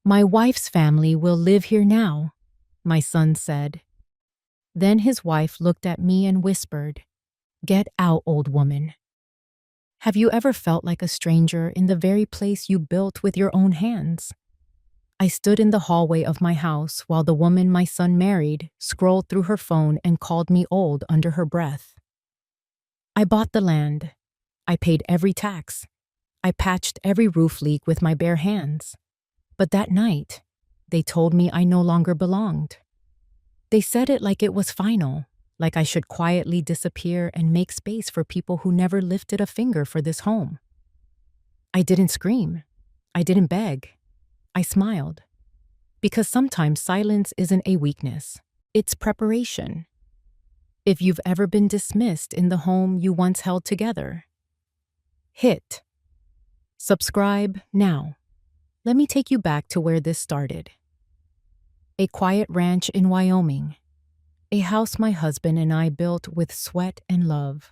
"My wife's family will live here now," my son said. Then his wife looked at me and whispered, "Get out, old woman." Have you ever felt like a stranger in the very place you built with your own hands? I stood in the hallway of my house while the woman my son married scrolled through her phone and called me old under her breath. I bought the land. I paid every tax. I patched every roof leak with my bare hands. But that night, they told me I no longer belonged. They said it like it was final, like I should quietly disappear and make space for people who never lifted a finger for this home. I didn't scream. I didn't beg. I smiled. Because sometimes silence isn't a weakness. It's preparation. If you've ever been dismissed in the home you once held together, hit subscribe now. Let me take you back to where this started. A quiet ranch in Wyoming. A house my husband and I built with sweat and love.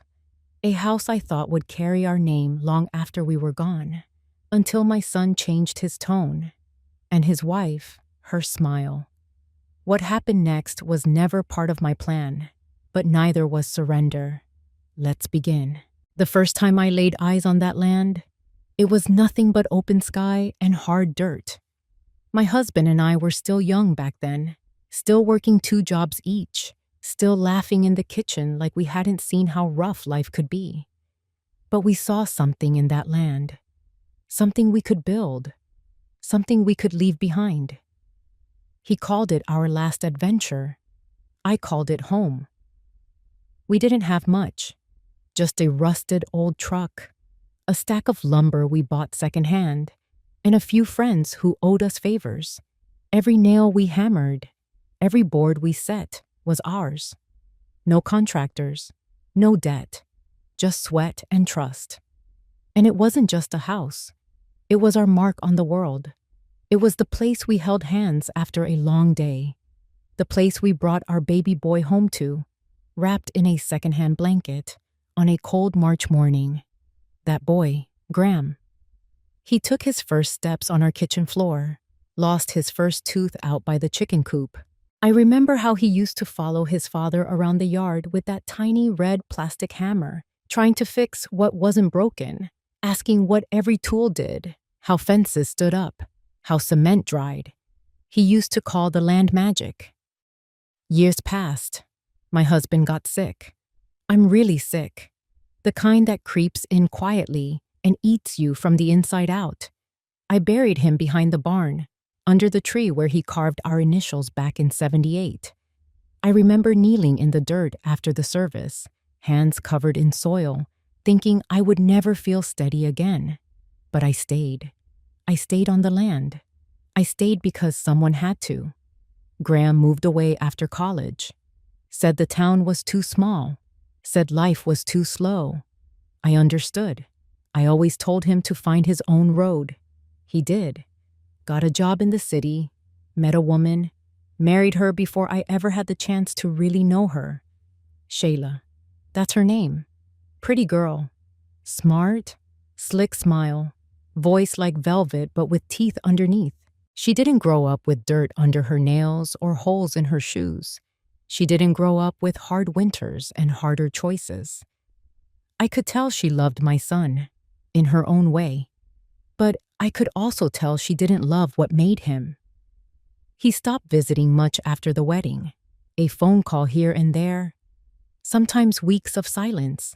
A house I thought would carry our name long after we were gone, until my son changed his tone, and his wife, her smile. What happened next was never part of my plan, but neither was surrender. Let's begin. The first time I laid eyes on that land, it was nothing but open sky and hard dirt. My husband and I were still young back then, still working 2 jobs each, still laughing in the kitchen like we hadn't seen how rough life could be. But we saw something in that land, something we could build, something we could leave behind. He called it our last adventure. I called it home. We didn't have much, just a rusted old truck, a stack of lumber we bought secondhand, and a few friends who owed us favors. Every nail we hammered, every board we set was ours. No contractors, no debt, just sweat and trust. And it wasn't just a house. It was our mark on the world. It was the place we held hands after a long day, the place we brought our baby boy home to, wrapped in a secondhand blanket, on a cold March morning. That boy, Graham. He took his first steps on our kitchen floor, lost his first tooth out by the chicken coop. I remember how he used to follow his father around the yard with that tiny red plastic hammer, trying to fix what wasn't broken, asking what every tool did, how fences stood up, how cement dried. He used to call the land magic. Years passed. My husband got sick. I'm really sick. The kind that creeps in quietly and eats you from the inside out. I buried him behind the barn, under the tree where he carved our initials back in '78. I remember kneeling in the dirt after the service, hands covered in soil, thinking I would never feel steady again. But I stayed. I stayed on the land. I stayed because someone had to. Graham moved away after college. Said the town was too small. Said life was too slow. I understood. I always told him to find his own road. He did. Got a job in the city, met a woman, married her before I ever had the chance to really know her. Shayla. That's her name. Pretty girl. Smart, slick smile, voice like velvet but with teeth underneath. She didn't grow up with dirt under her nails or holes in her shoes. She didn't grow up with hard winters and harder choices. I could tell she loved my son, in her own way. But I could also tell she didn't love what made him. He stopped visiting much after the wedding. A phone call here and there. Sometimes weeks of silence.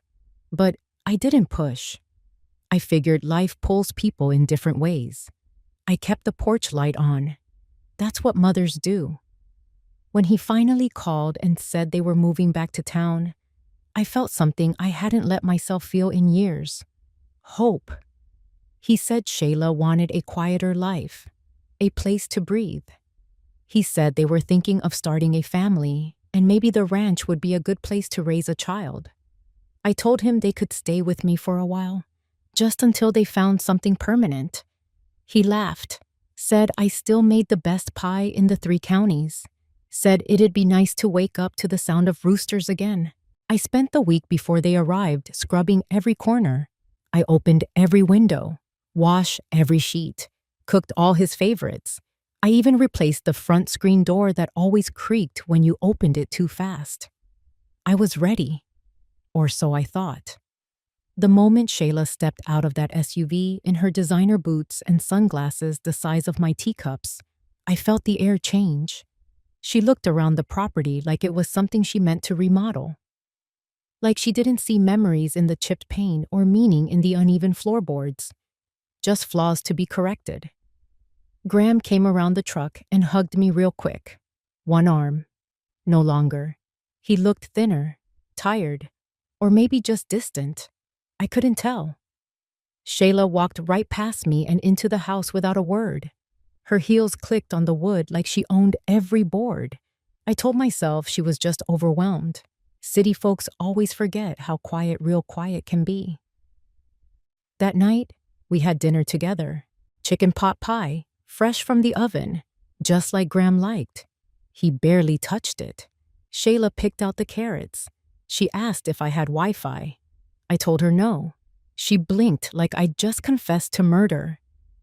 But I didn't push. I figured life pulls people in different ways. I kept the porch light on. That's what mothers do. When he finally called and said they were moving back to town, I felt something I hadn't let myself feel in years. Hope. He said Shayla wanted a quieter life, a place to breathe. He said they were thinking of starting a family, and maybe the ranch would be a good place to raise a child. I told him they could stay with me for a while, just until they found something permanent. He laughed, said I still made the best pie in the 3 counties, said it'd be nice to wake up to the sound of roosters again. I spent the week before they arrived scrubbing every corner. I opened every window, washed every sheet, cooked all his favorites. I even replaced the front screen door that always creaked when you opened it too fast. I was ready, or so I thought. The moment Shayla stepped out of that SUV in her designer boots and sunglasses the size of my teacups, I felt the air change. She looked around the property like it was something she meant to remodel. Like she didn't see memories in the chipped paint or meaning in the uneven floorboards. Just flaws to be corrected. Graham came around the truck and hugged me real quick. One arm. No longer. He looked thinner, tired, or maybe just distant. I couldn't tell. Shayla walked right past me and into the house without a word. Her heels clicked on the wood like she owned every board. I told myself she was just overwhelmed. City folks always forget how quiet real quiet can be. That night, we had dinner together. Chicken pot pie, fresh from the oven, just like Graham liked. He barely touched it. Shayla picked out the carrots. She asked if I had Wi-Fi. I told her no. She blinked like I'd just confessed to murder.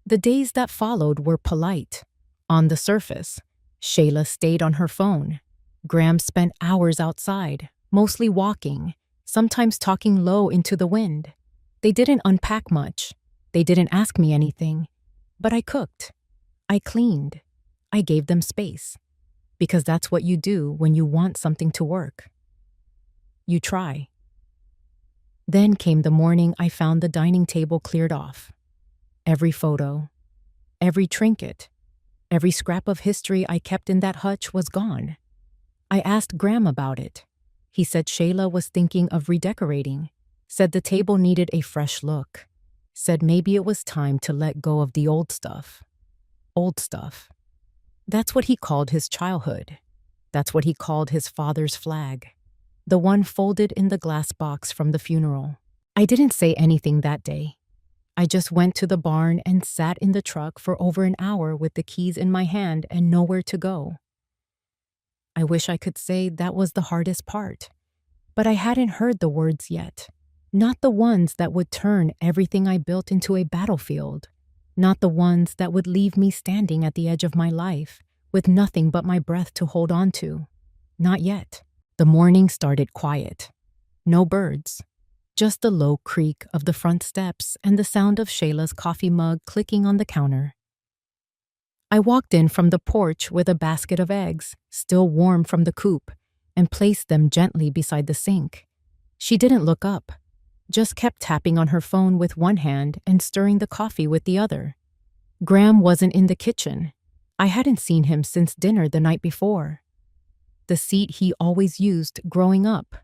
The days that followed were polite. On the surface, Shayla stayed on her phone. Graham spent hours outside, mostly walking, sometimes talking low into the wind. They didn't unpack much. They didn't ask me anything. But I cooked. I cleaned. I gave them space. Because that's what you do when you want something to work. You try. Then came the morning I found the dining table cleared off. Every photo, every trinket, every scrap of history I kept in that hutch was gone. I asked Graham about it. He said Shayla was thinking of redecorating, said the table needed a fresh look, said maybe it was time to let go of the old stuff. Old stuff. That's what he called his childhood. That's what he called his father's flag. The one folded in the glass box from the funeral. I didn't say anything that day. I just went to the barn and sat in the truck for over an hour with the keys in my hand and nowhere to go. I wish I could say that was the hardest part, but I hadn't heard the words yet. Not the ones that would turn everything I built into a battlefield. Not the ones that would leave me standing at the edge of my life with nothing but my breath to hold on to. Not yet. The morning started quiet. No birds. Just the low creak of the front steps and the sound of Shayla's coffee mug clicking on the counter. I walked in from the porch with a basket of eggs, still warm from the coop, and placed them gently beside the sink. She didn't look up, just kept tapping on her phone with one hand and stirring the coffee with the other. Graham wasn't in the kitchen. I hadn't seen him since dinner the night before. The seat he always used growing up,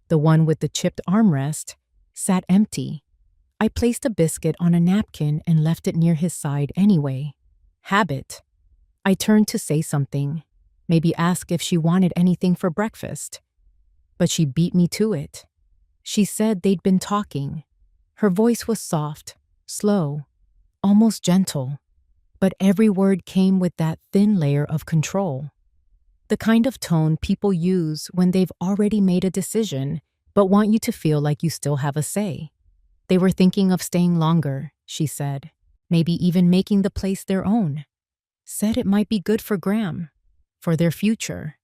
the one with the chipped armrest, sat empty. I placed a biscuit on a napkin and left it near his side anyway. Habit. I turned to say something, maybe ask if she wanted anything for breakfast. But she beat me to it. She said they'd been talking. Her voice was soft, slow, almost gentle, but every word came with that thin layer of control. The kind of tone people use when they've already made a decision but want you to feel like you still have a say. They were thinking of staying longer, she said, maybe even making the place their own. Said it might be good for Graham, for their future.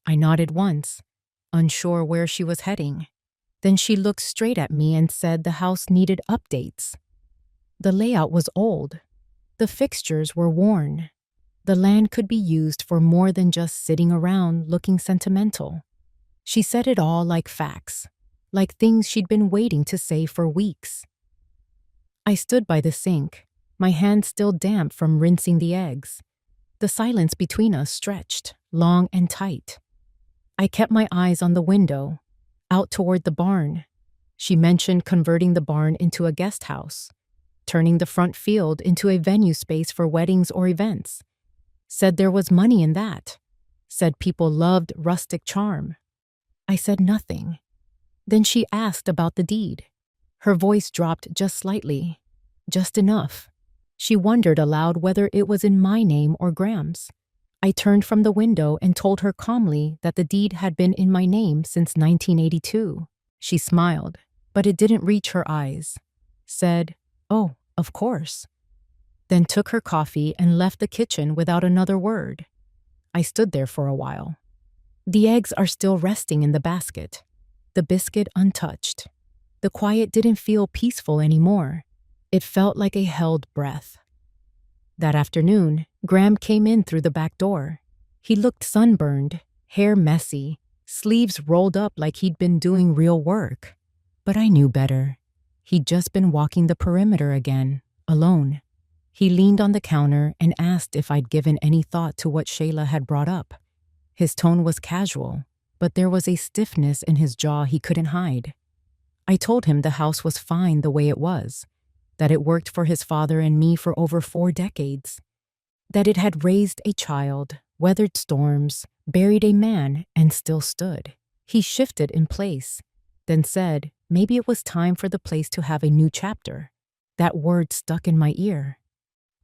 I nodded once, unsure where she was heading. Then she looked straight at me and said the house needed updates. The layout was old. The fixtures were worn. The land could be used for more than just sitting around looking sentimental. She said it all like facts, like things she'd been waiting to say for weeks. I stood by the sink, my hand still damp from rinsing the eggs. The silence between us stretched, long and tight. I kept my eyes on the window, out toward the barn. She mentioned converting the barn into a guest house, turning the front field into a venue space for weddings or events. Said there was money in that. Said people loved rustic charm. I said nothing. Then she asked about the deed. Her voice dropped just slightly, just enough. She wondered aloud whether it was in my name or Graham's. I turned from the window and told her calmly that the deed had been in my name since 1982. She smiled, but it didn't reach her eyes. Said, "Oh, of course." then took her coffee and left the kitchen without another word. I stood there for a while. The eggs are still resting in the basket, the biscuit untouched. The quiet didn't feel peaceful anymore. It felt like a held breath. That afternoon, Graham came in through the back door. He looked sunburned, hair messy, sleeves rolled up like he'd been doing real work. But I knew better. He'd just been walking the perimeter again, alone. He leaned on the counter and asked if I'd given any thought to what Shayla had brought up. His tone was casual, but there was a stiffness in his jaw he couldn't hide. I told him the house was fine the way it was, that it worked for his father and me for over 4 decades, that it had raised a child, weathered storms, buried a man, and still stood. He shifted in place, then said maybe it was time for the place to have a new chapter. That word stuck in my ear.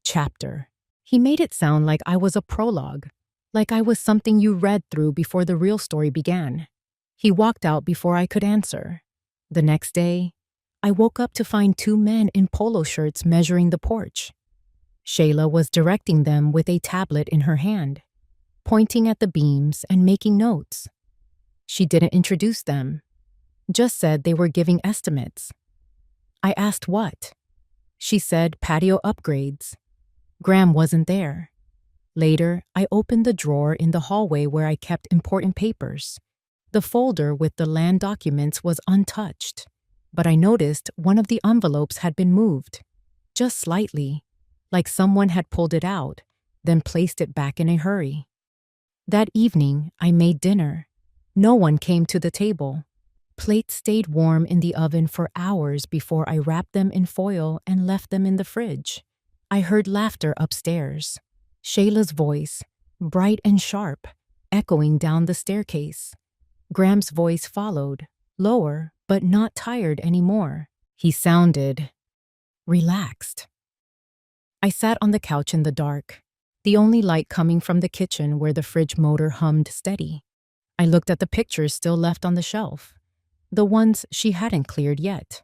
Chapter. He made it sound like I was a prologue, like I was something you read through before the real story began. He walked out before I could answer. The next day, I woke up to find 2 men in polo shirts measuring the porch. Shayla was directing them with a tablet in her hand, pointing at the beams and making notes. She didn't introduce them, just said they were giving estimates. I asked what. She said patio upgrades. Graham wasn't there. Later, I opened the drawer in the hallway where I kept important papers. The folder with the land documents was untouched, but I noticed one of the envelopes had been moved, just slightly, like someone had pulled it out, then placed it back in a hurry. That evening, I made dinner. No one came to the table. Plates stayed warm in the oven for hours before I wrapped them in foil and left them in the fridge. I heard laughter upstairs. Shayla's voice, bright and sharp, echoing down the staircase. Graham's voice followed, lower, but not tired anymore. He sounded relaxed. I sat on the couch in the dark, the only light coming from the kitchen where the fridge motor hummed steady. I looked at the pictures still left on the shelf, the ones she hadn't cleared yet.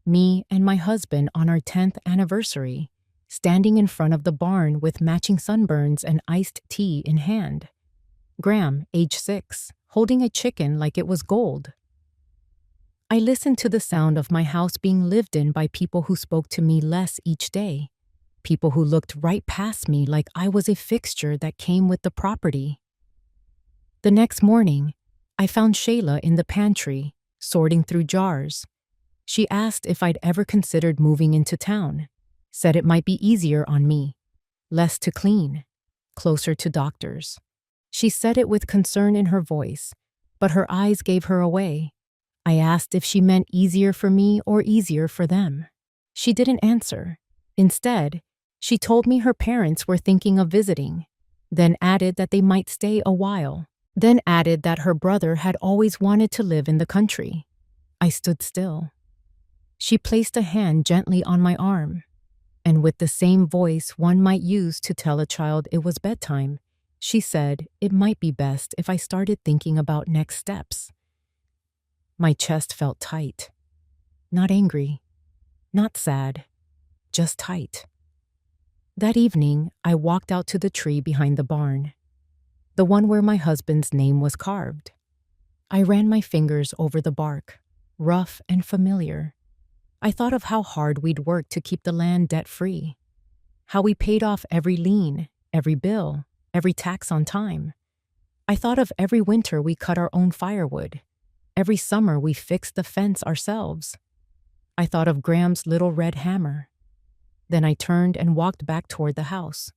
Me and my husband on our 10th anniversary, standing in front of the barn with matching sunburns and iced tea in hand. Graham, age 6, holding a chicken like it was gold. I listened to the sound of my house being lived in by people who spoke to me less each day, people who looked right past me like I was a fixture that came with the property. The next morning, I found Shayla in the pantry, sorting through jars. She asked if I'd ever considered moving into town, said it might be easier on me, less to clean, closer to doctors. She said it with concern in her voice, but her eyes gave her away. I asked if she meant easier for me or easier for them. She didn't answer. Instead, she told me her parents were thinking of visiting, then added that they might stay a while, then added that her brother had always wanted to live in the country. I stood still. She placed a hand gently on my arm, and with the same voice one might use to tell a child it was bedtime, she said it might be best if I started thinking about next steps. My chest felt tight. Not angry, not sad, just tight. That evening, I walked out to the tree behind the barn, the one where my husband's name was carved. I ran my fingers over the bark, rough and familiar. I thought of how hard we'd worked to keep the land debt-free, how we paid off every lien, every bill, every tax on time. I thought of every winter we cut our own firewood, every summer we fixed the fence ourselves. I thought of Graham's little red hammer. Then I turned and walked back toward the house.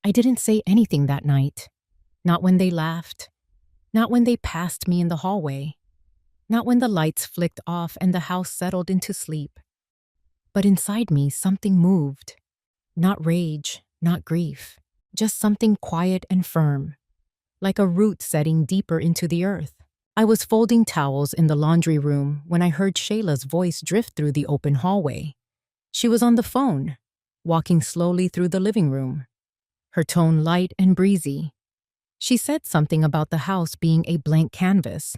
I didn't say anything that night, not when they laughed, not when they passed me in the hallway, not when the lights flicked off and the house settled into sleep. But inside me, something moved. Not rage, not grief, just something quiet and firm, like a root setting deeper into the earth. I was folding towels in the laundry room when I heard Shayla's voice drift through the open hallway. She was on the phone, walking slowly through the living room, her tone light and breezy. She said something about the house being a blank canvas,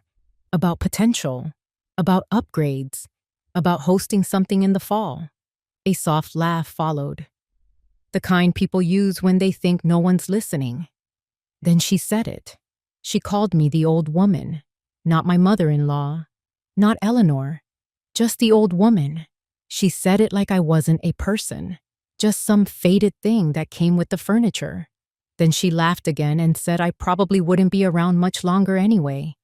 about potential, about upgrades, about hosting something in the fall. A soft laugh followed. the kind people use when they think no one's listening. Then she said it. She called me the old woman, not my mother-in-law, not Eleanor, just the old woman. She said it like I wasn't a person, just some faded thing that came with the furniture. Then she laughed again and said I probably wouldn't be around much longer anyway.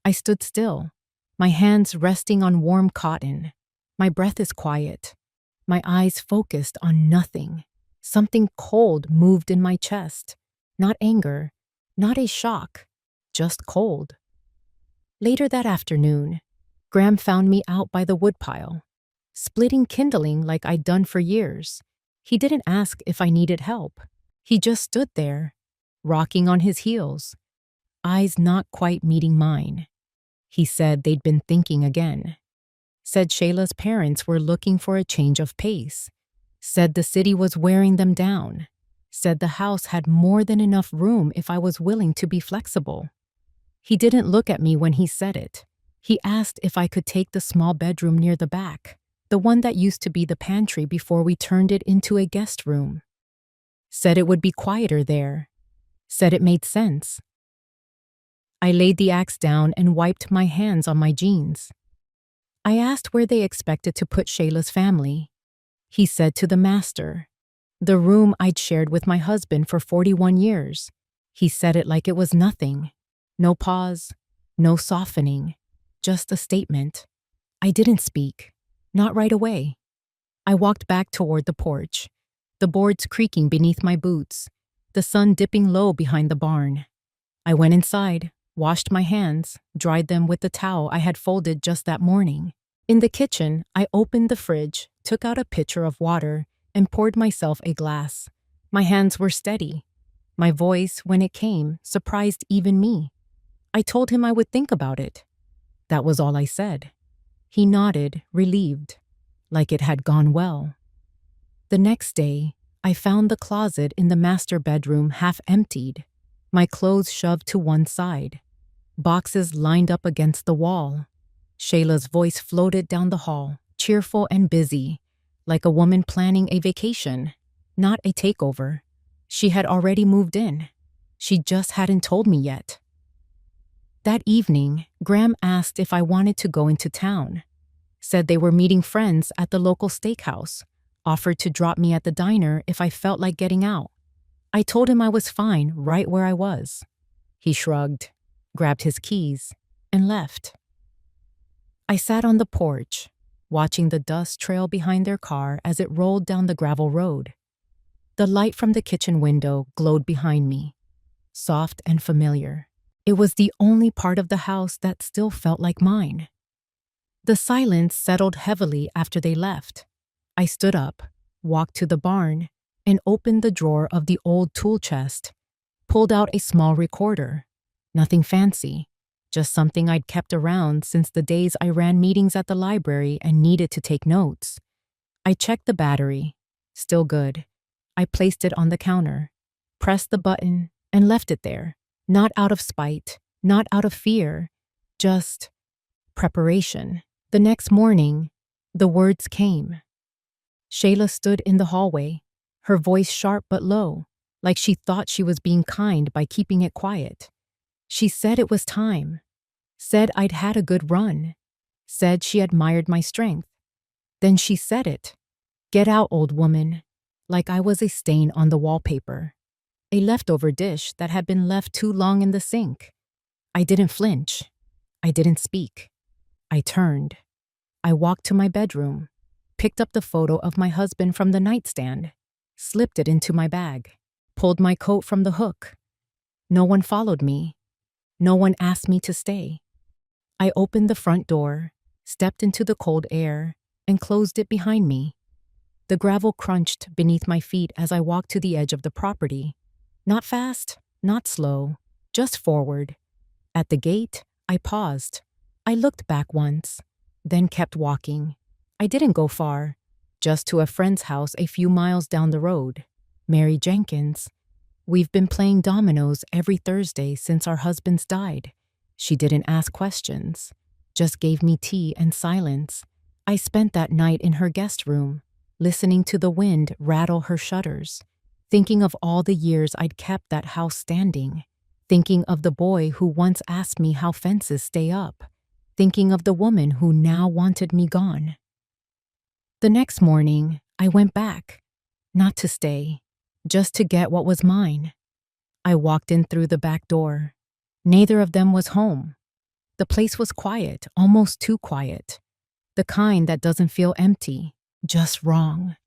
I stood still, my hands resting on warm cotton. My breath is quiet, my eyes focused on nothing. Something cold moved in my chest. Not anger, not a shock, just cold. Later that afternoon, Graham found me out by the woodpile, splitting kindling like I'd done for years. He didn't ask if I needed help. He just stood there, rocking on his heels, eyes not quite meeting mine. He said they'd been thinking again. Said Shayla's parents were looking for a change of pace. Said the city was wearing them down. Said the house had more than enough room if I was willing to be flexible. He didn't look at me when he said it. He asked if I could take the small bedroom near the back, the one that used to be the pantry before we turned it into a guest room. Said it would be quieter there. Said it made sense. I laid the axe down and wiped my hands on my jeans. I asked where they expected to put Shayla's family. He said to the master, the room I'd shared with my husband for 41 years. He said it like it was nothing. No pause, no softening, just a statement. I didn't speak, not right away. I walked back toward the porch, the boards creaking beneath my boots, the sun dipping low behind the barn. I went inside, washed my hands, dried them with the towel I had folded just that morning. In the kitchen, I opened the fridge, took out a pitcher of water, and poured myself a glass. My hands were steady. My voice, when it came, surprised even me. I told him I would think about it. That was all I said. He nodded, relieved, like it had gone well. The next day, I found the closet in the master bedroom half emptied, my clothes shoved to one side, boxes lined up against the wall. Shayla's voice floated down the hall, cheerful and busy, like a woman planning a vacation, not a takeover. She had already moved in. She just hadn't told me yet. That evening, Graham asked if I wanted to go into town. Said they were meeting friends at the local steakhouse. Offered to drop me at the diner if I felt like getting out. I told him I was fine right where I was. He shrugged, grabbed his keys, and left. I sat on the porch, watching the dust trail behind their car as it rolled down the gravel road. The light from the kitchen window glowed behind me, soft and familiar. It was the only part of the house that still felt like mine. The silence settled heavily after they left. I stood up, walked to the barn, and opened the drawer of the old tool chest, pulled out a small recorder. Nothing fancy, just something I'd kept around since the days I ran meetings at the library and needed to take notes. I checked the battery. Still good. I placed it on the counter, pressed the button, and left it there. Not out of spite, not out of fear, just preparation. The next morning, the words came. Shayla stood in the hallway, her voice sharp but low, like she thought she was being kind by keeping it quiet. She said it was time, said I'd had a good run, said she admired my strength. Then she said it. Get out, old woman, like I was a stain on the wallpaper, a leftover dish that had been left too long in the sink. I didn't flinch. I didn't speak. I turned. I walked to my bedroom, picked up the photo of my husband from the nightstand, slipped it into my bag, pulled my coat from the hook. No one followed me. No one asked me to stay. I opened the front door, stepped into the cold air, and closed it behind me. The gravel crunched beneath my feet as I walked to the edge of the property. Not fast, not slow, just forward. At the gate, I paused. I looked back once, then kept walking. I didn't go far, just to a friend's house a few miles down the road. Mary Jenkins. We've been playing dominoes every Thursday since our husbands died. She didn't ask questions, just gave me tea and silence. I spent that night in her guest room, listening to the wind rattle her shutters. thinking of all the years I'd kept that house standing, thinking of the boy who once asked me how fences stay up, thinking of the woman who now wanted me gone. The next morning, I went back, not to stay, just to get what was mine. I walked in through the back door. Neither of them was home. The place was quiet, almost too quiet. The kind that doesn't feel empty, just wrong.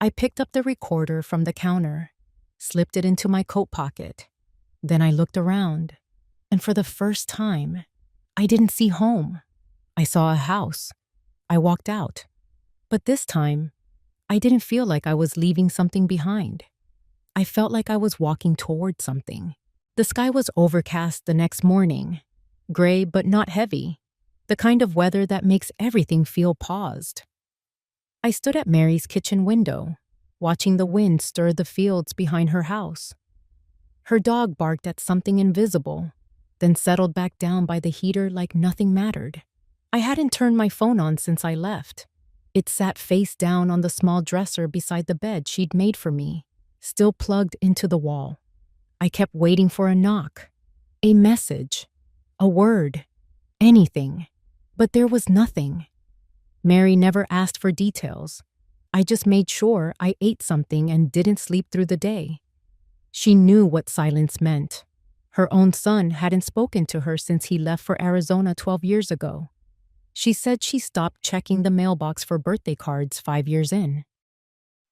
I picked up the recorder from the counter, slipped it into my coat pocket. Then I looked around, and for the first time, I didn't see home. I saw a house. I walked out. But this time, I didn't feel like I was leaving something behind. I felt like I was walking toward something. The sky was overcast the next morning, gray but not heavy, the kind of weather that makes everything feel paused. I stood at Mary's kitchen window, watching the wind stir the fields behind her house. Her dog barked at something invisible, then settled back down by the heater like nothing mattered. I hadn't turned my phone on since I left. It sat face down on the small dresser beside the bed she'd made for me, still plugged into the wall. I kept waiting for a knock, a message, a word, anything, but there was nothing. Mary never asked for details. I just made sure I ate something and didn't sleep through the day. She knew what silence meant. Her own son hadn't spoken to her since he left for Arizona 12 years ago. She said she stopped checking the mailbox for birthday cards 5 years in.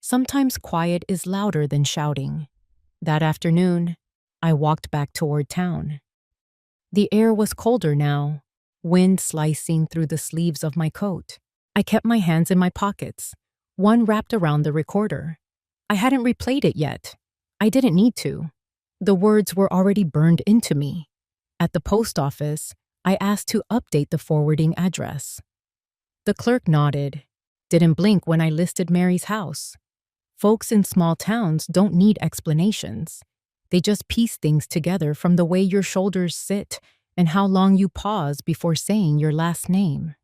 Sometimes quiet is louder than shouting. That afternoon, I walked back toward town. The air was colder now, wind slicing through the sleeves of my coat. I kept my hands in my pockets, one wrapped around the recorder. I hadn't replayed it yet. I didn't need to. The words were already burned into me. At the post office, I asked to update the forwarding address. The clerk nodded, didn't blink when I listed Mary's house. Folks in small towns don't need explanations. They just piece things together from the way your shoulders sit and how long you pause before saying your last name.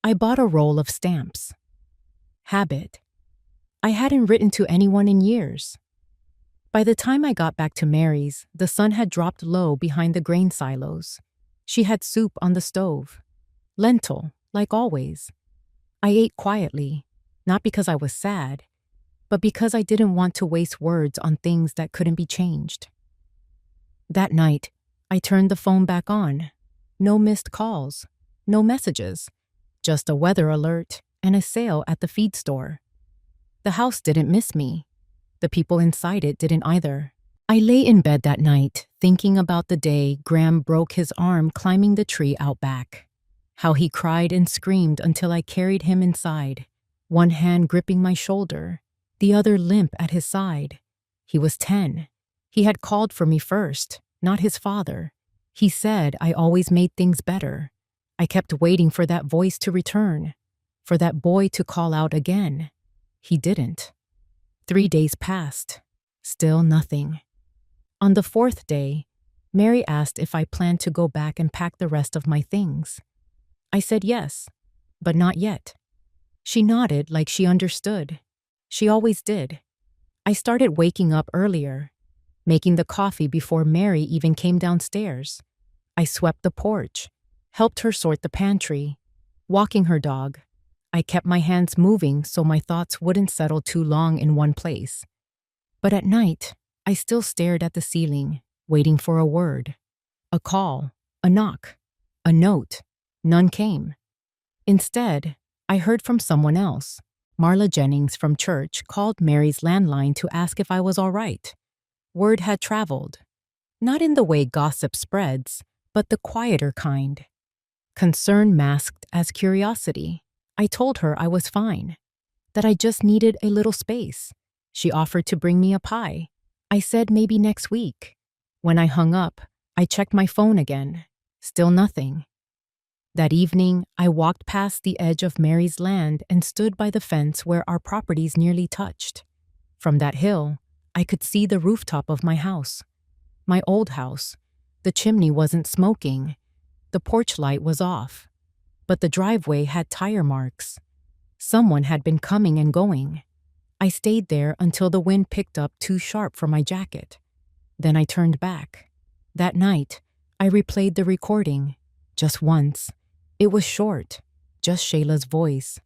I bought a roll of stamps. Habit. I hadn't written to anyone in years. By the time I got back to Mary's, the sun had dropped low behind the grain silos. She had soup on the stove. Lentil, like always. I ate quietly, not because I was sad, but because I didn't want to waste words on things that couldn't be changed. That night, I turned the phone back on. No missed calls, no messages, just a weather alert and a sale at the feed store. The house didn't miss me. The people inside it didn't either. I lay in bed that night, thinking about the day Graham broke his arm climbing the tree out back. How he cried and screamed until I carried him inside, one hand gripping my shoulder, the other limp at his side. He was 10. He had called for me first, not his father. He said I always made things better. I kept waiting for that voice to return, for that boy to call out again. He didn't. 3 days passed. Still nothing. On the 4th day, Mary asked if I planned to go back and pack the rest of my things. I said yes, but not yet. She nodded like she understood. She always did. I started waking up earlier, making the coffee before Mary even came downstairs. I swept the porch, helped her sort the pantry, walking her dog. I kept my hands moving so my thoughts wouldn't settle too long in one place. But at night, I still stared at the ceiling, waiting for a word. A call, a knock, a note. None came. Instead, I heard from someone else. Marla Jennings from church called Mary's landline to ask if I was all right. Word had traveled. Not in the way gossip spreads, but the quieter kind. Concern masked as curiosity. I told her I was fine, that I just needed a little space. She offered to bring me a pie. I said maybe next week. When I hung up, I checked my phone again. Still nothing. That evening, I walked past the edge of Mary's land and stood by the fence where our properties nearly touched. From that hill, I could see the rooftop of my house. My old house. The chimney wasn't smoking. The porch light was off. But the driveway had tire marks. Someone had been coming and going. I stayed there until the wind picked up too sharp for my jacket. Then I turned back. That night, I replayed the recording. Just once. It was short. Just Shayla's voice.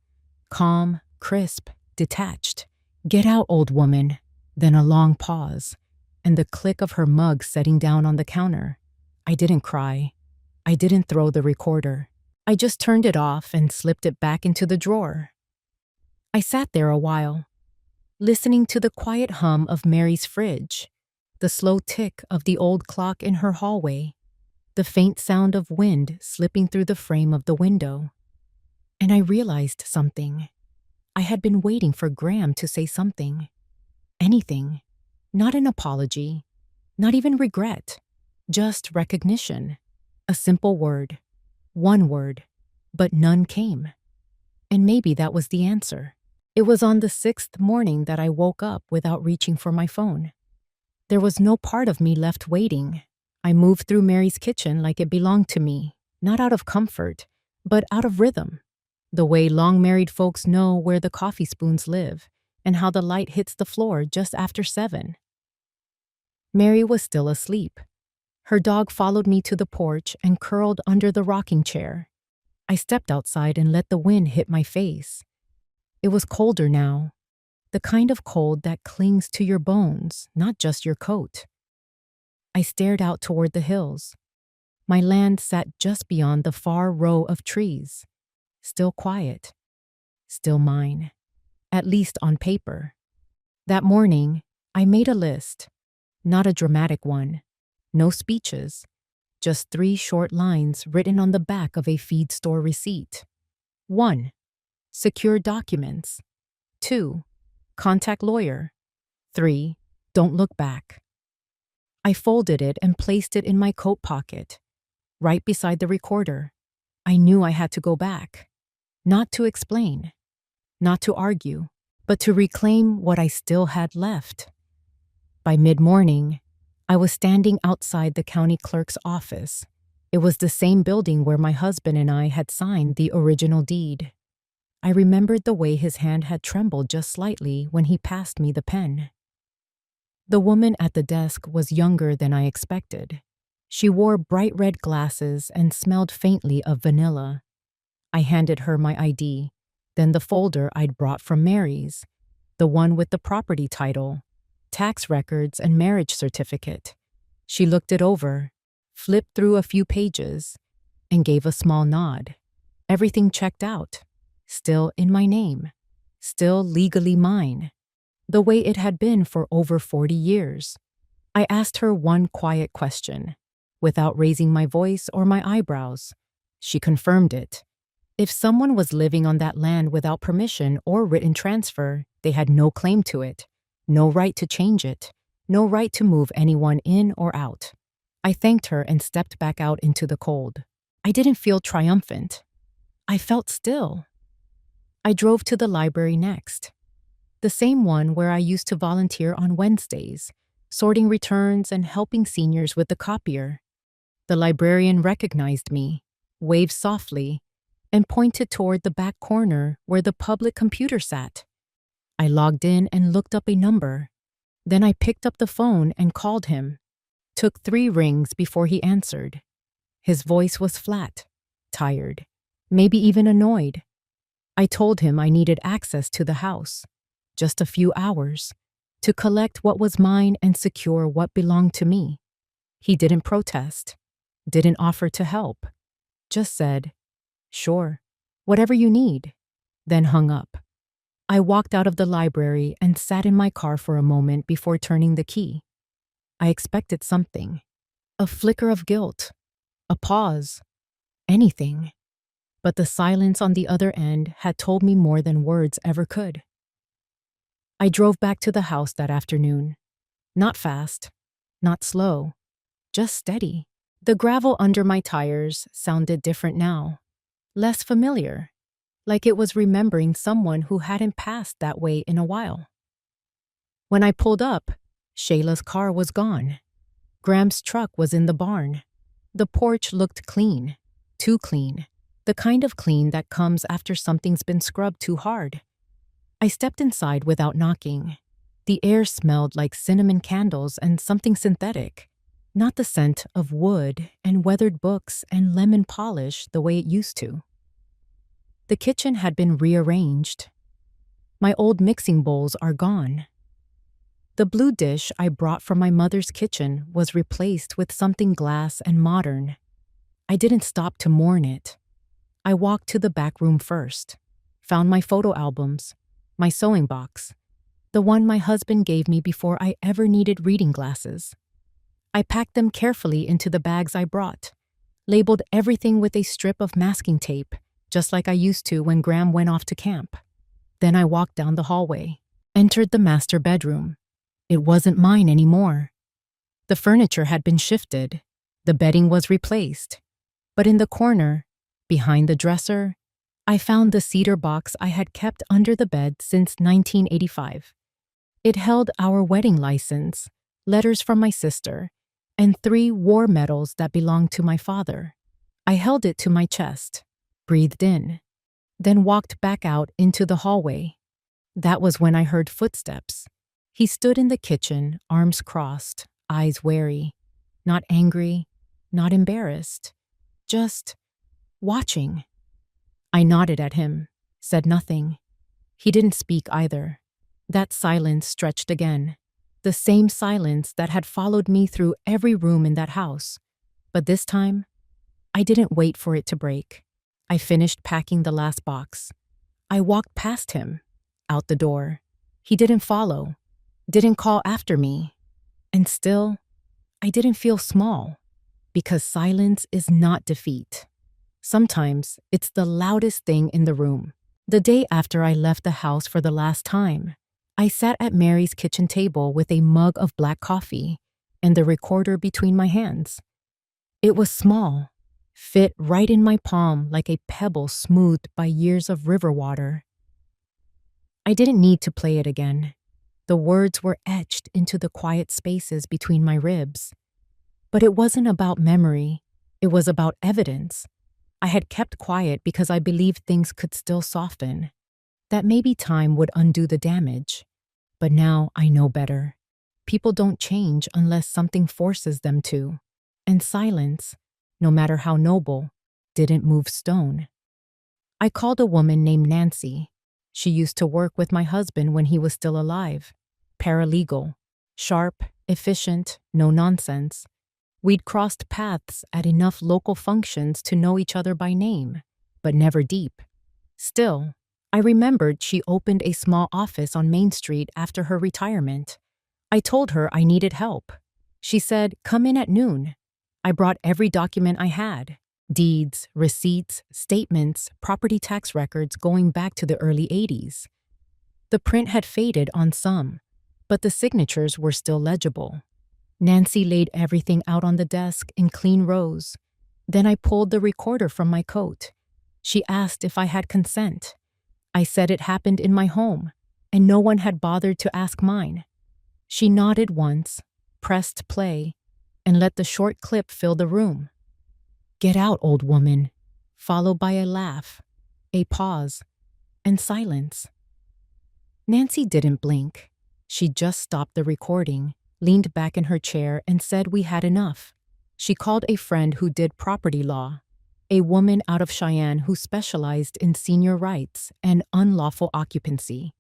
Calm, crisp, detached. "Get out, old woman." Then a long pause, and the click of her mug setting down on the counter. I didn't cry. I didn't throw the recorder. I just turned it off and slipped it back into the drawer. I sat there a while, listening to the quiet hum of Mary's fridge, the slow tick of the old clock in her hallway, the faint sound of wind slipping through the frame of the window. And I realized something. I had been waiting for Graham to say something. Anything. Not an apology. Not even regret. Just recognition. A simple word. One word. But none came. And maybe that was the answer. It was on the 6th morning that I woke up without reaching for my phone. There was no part of me left waiting. I moved through Mary's kitchen like it belonged to me, not out of comfort, but out of rhythm. The way long-married folks know where the coffee spoons live and how the light hits the floor just after 7. Mary was still asleep. Her dog followed me to the porch and curled under the rocking chair. I stepped outside and let the wind hit my face. It was colder now, the kind of cold that clings to your bones, not just your coat. I stared out toward the hills. My land sat just beyond the far row of trees. Still quiet. Still mine. At least on paper. That morning, I made a list. Not a dramatic one. No speeches. Just 3 short lines written on the back of a feed store receipt. 1. Secure documents. 2. Contact lawyer. 3. Don't look back. I folded it and placed it in my coat pocket, right beside the recorder. I knew I had to go back. Not to explain. Not to argue, but to reclaim what I still had left. By mid-morning, I was standing outside the county clerk's office. It was the same building where my husband and I had signed the original deed. I remembered the way his hand had trembled just slightly when he passed me the pen. The woman at the desk was younger than I expected. She wore bright red glasses and smelled faintly of vanilla. I handed her my ID, then the folder I'd brought from Mary's, the one with the property title, tax records, and marriage certificate. She looked it over, flipped through a few pages, and gave a small nod. Everything checked out. Still in my name. Still legally mine. The way it had been for over 40 years. I asked her one quiet question, without raising my voice or my eyebrows. She confirmed it. If someone was living on that land without permission or written transfer, they had no claim to it, no right to change it, no right to move anyone in or out. I thanked her and stepped back out into the cold. I didn't feel triumphant. I felt still. I drove to the library next. The same one where I used to volunteer on Wednesdays, sorting returns and helping seniors with the copier. The librarian recognized me, waved softly, and pointed toward the back corner where the public computer sat. I logged in and looked up a number. Then I picked up the phone and called him. Took 3 rings before he answered. His voice was flat, tired, maybe even annoyed. I told him I needed access to the house, just a few hours, to collect what was mine and secure what belonged to me. He didn't protest, didn't offer to help, just said, "Sure, whatever you need," then hung up. I walked out of the library and sat in my car for a moment before turning the key. I expected something, a flicker of guilt, a pause, anything. But the silence on the other end had told me more than words ever could. I drove back to the house that afternoon. Not fast, not slow, just steady. The gravel under my tires sounded different now, less familiar, like it was remembering someone who hadn't passed that way in a while. When I pulled up, Shayla's car was gone. Graham's truck was in the barn. The porch looked clean, too clean. The kind of clean that comes after something's been scrubbed too hard. I stepped inside without knocking. The air smelled like cinnamon candles and something synthetic, not the scent of wood and weathered books and lemon polish the way it used to. The kitchen had been rearranged. My old mixing bowls are gone. The blue dish I brought from my mother's kitchen was replaced with something glass and modern. I didn't stop to mourn it. I walked to the back room first, found my photo albums, my sewing box, the one my husband gave me before I ever needed reading glasses. I packed them carefully into the bags I brought, labeled everything with a strip of masking tape, just like I used to when Graham went off to camp. Then I walked down the hallway, entered the master bedroom. It wasn't mine anymore. The furniture had been shifted. The bedding was replaced. But in the corner, behind the dresser, I found the cedar box I had kept under the bed since 1985. It held our wedding license, letters from my sister, and 3 war medals that belonged to my father. I held it to my chest, breathed in, then walked back out into the hallway. That was when I heard footsteps. He stood in the kitchen, arms crossed, eyes wary, not angry, not embarrassed, just watching. I nodded at him, said nothing. He didn't speak either. That silence stretched again, the same silence that had followed me through every room in that house. But this time, I didn't wait for it to break. I finished packing the last box. I walked past him, out the door. He didn't follow, didn't call after me. And still, I didn't feel small, because silence is not defeat. Sometimes it's the loudest thing in the room. The day after I left the house for the last time, I sat at Mary's kitchen table with a mug of black coffee and the recorder between my hands. It was small, fit right in my palm like a pebble smoothed by years of river water. I didn't need to play it again. The words were etched into the quiet spaces between my ribs. But it wasn't about memory. It was about evidence. I had kept quiet because I believed things could still soften, that maybe time would undo the damage. But now I know better. People don't change unless something forces them to. And silence, no matter how noble, didn't move stone. I called a woman named Nancy. She used to work with my husband when he was still alive. Paralegal, sharp, efficient, no nonsense. We'd crossed paths at enough local functions to know each other by name, but never deep. Still, I remembered she opened a small office on Main Street after her retirement. I told her I needed help. She said, "Come in at noon." I brought every document I had. Deeds, receipts, statements, property tax records going back to the early 80s. The print had faded on some, but the signatures were still legible. Nancy laid everything out on the desk in clean rows. Then I pulled the recorder from my coat. She asked if I had consent. I said it happened in my home, and no one had bothered to ask mine. She nodded once, pressed play, and let the short clip fill the room. "Get out, old woman," followed by a laugh, a pause, and silence. Nancy didn't blink. She just stopped the recording, leaned back in her chair, and said we had enough. She called a friend who did property law, a woman out of Cheyenne who specialized in senior rights and unlawful occupancy.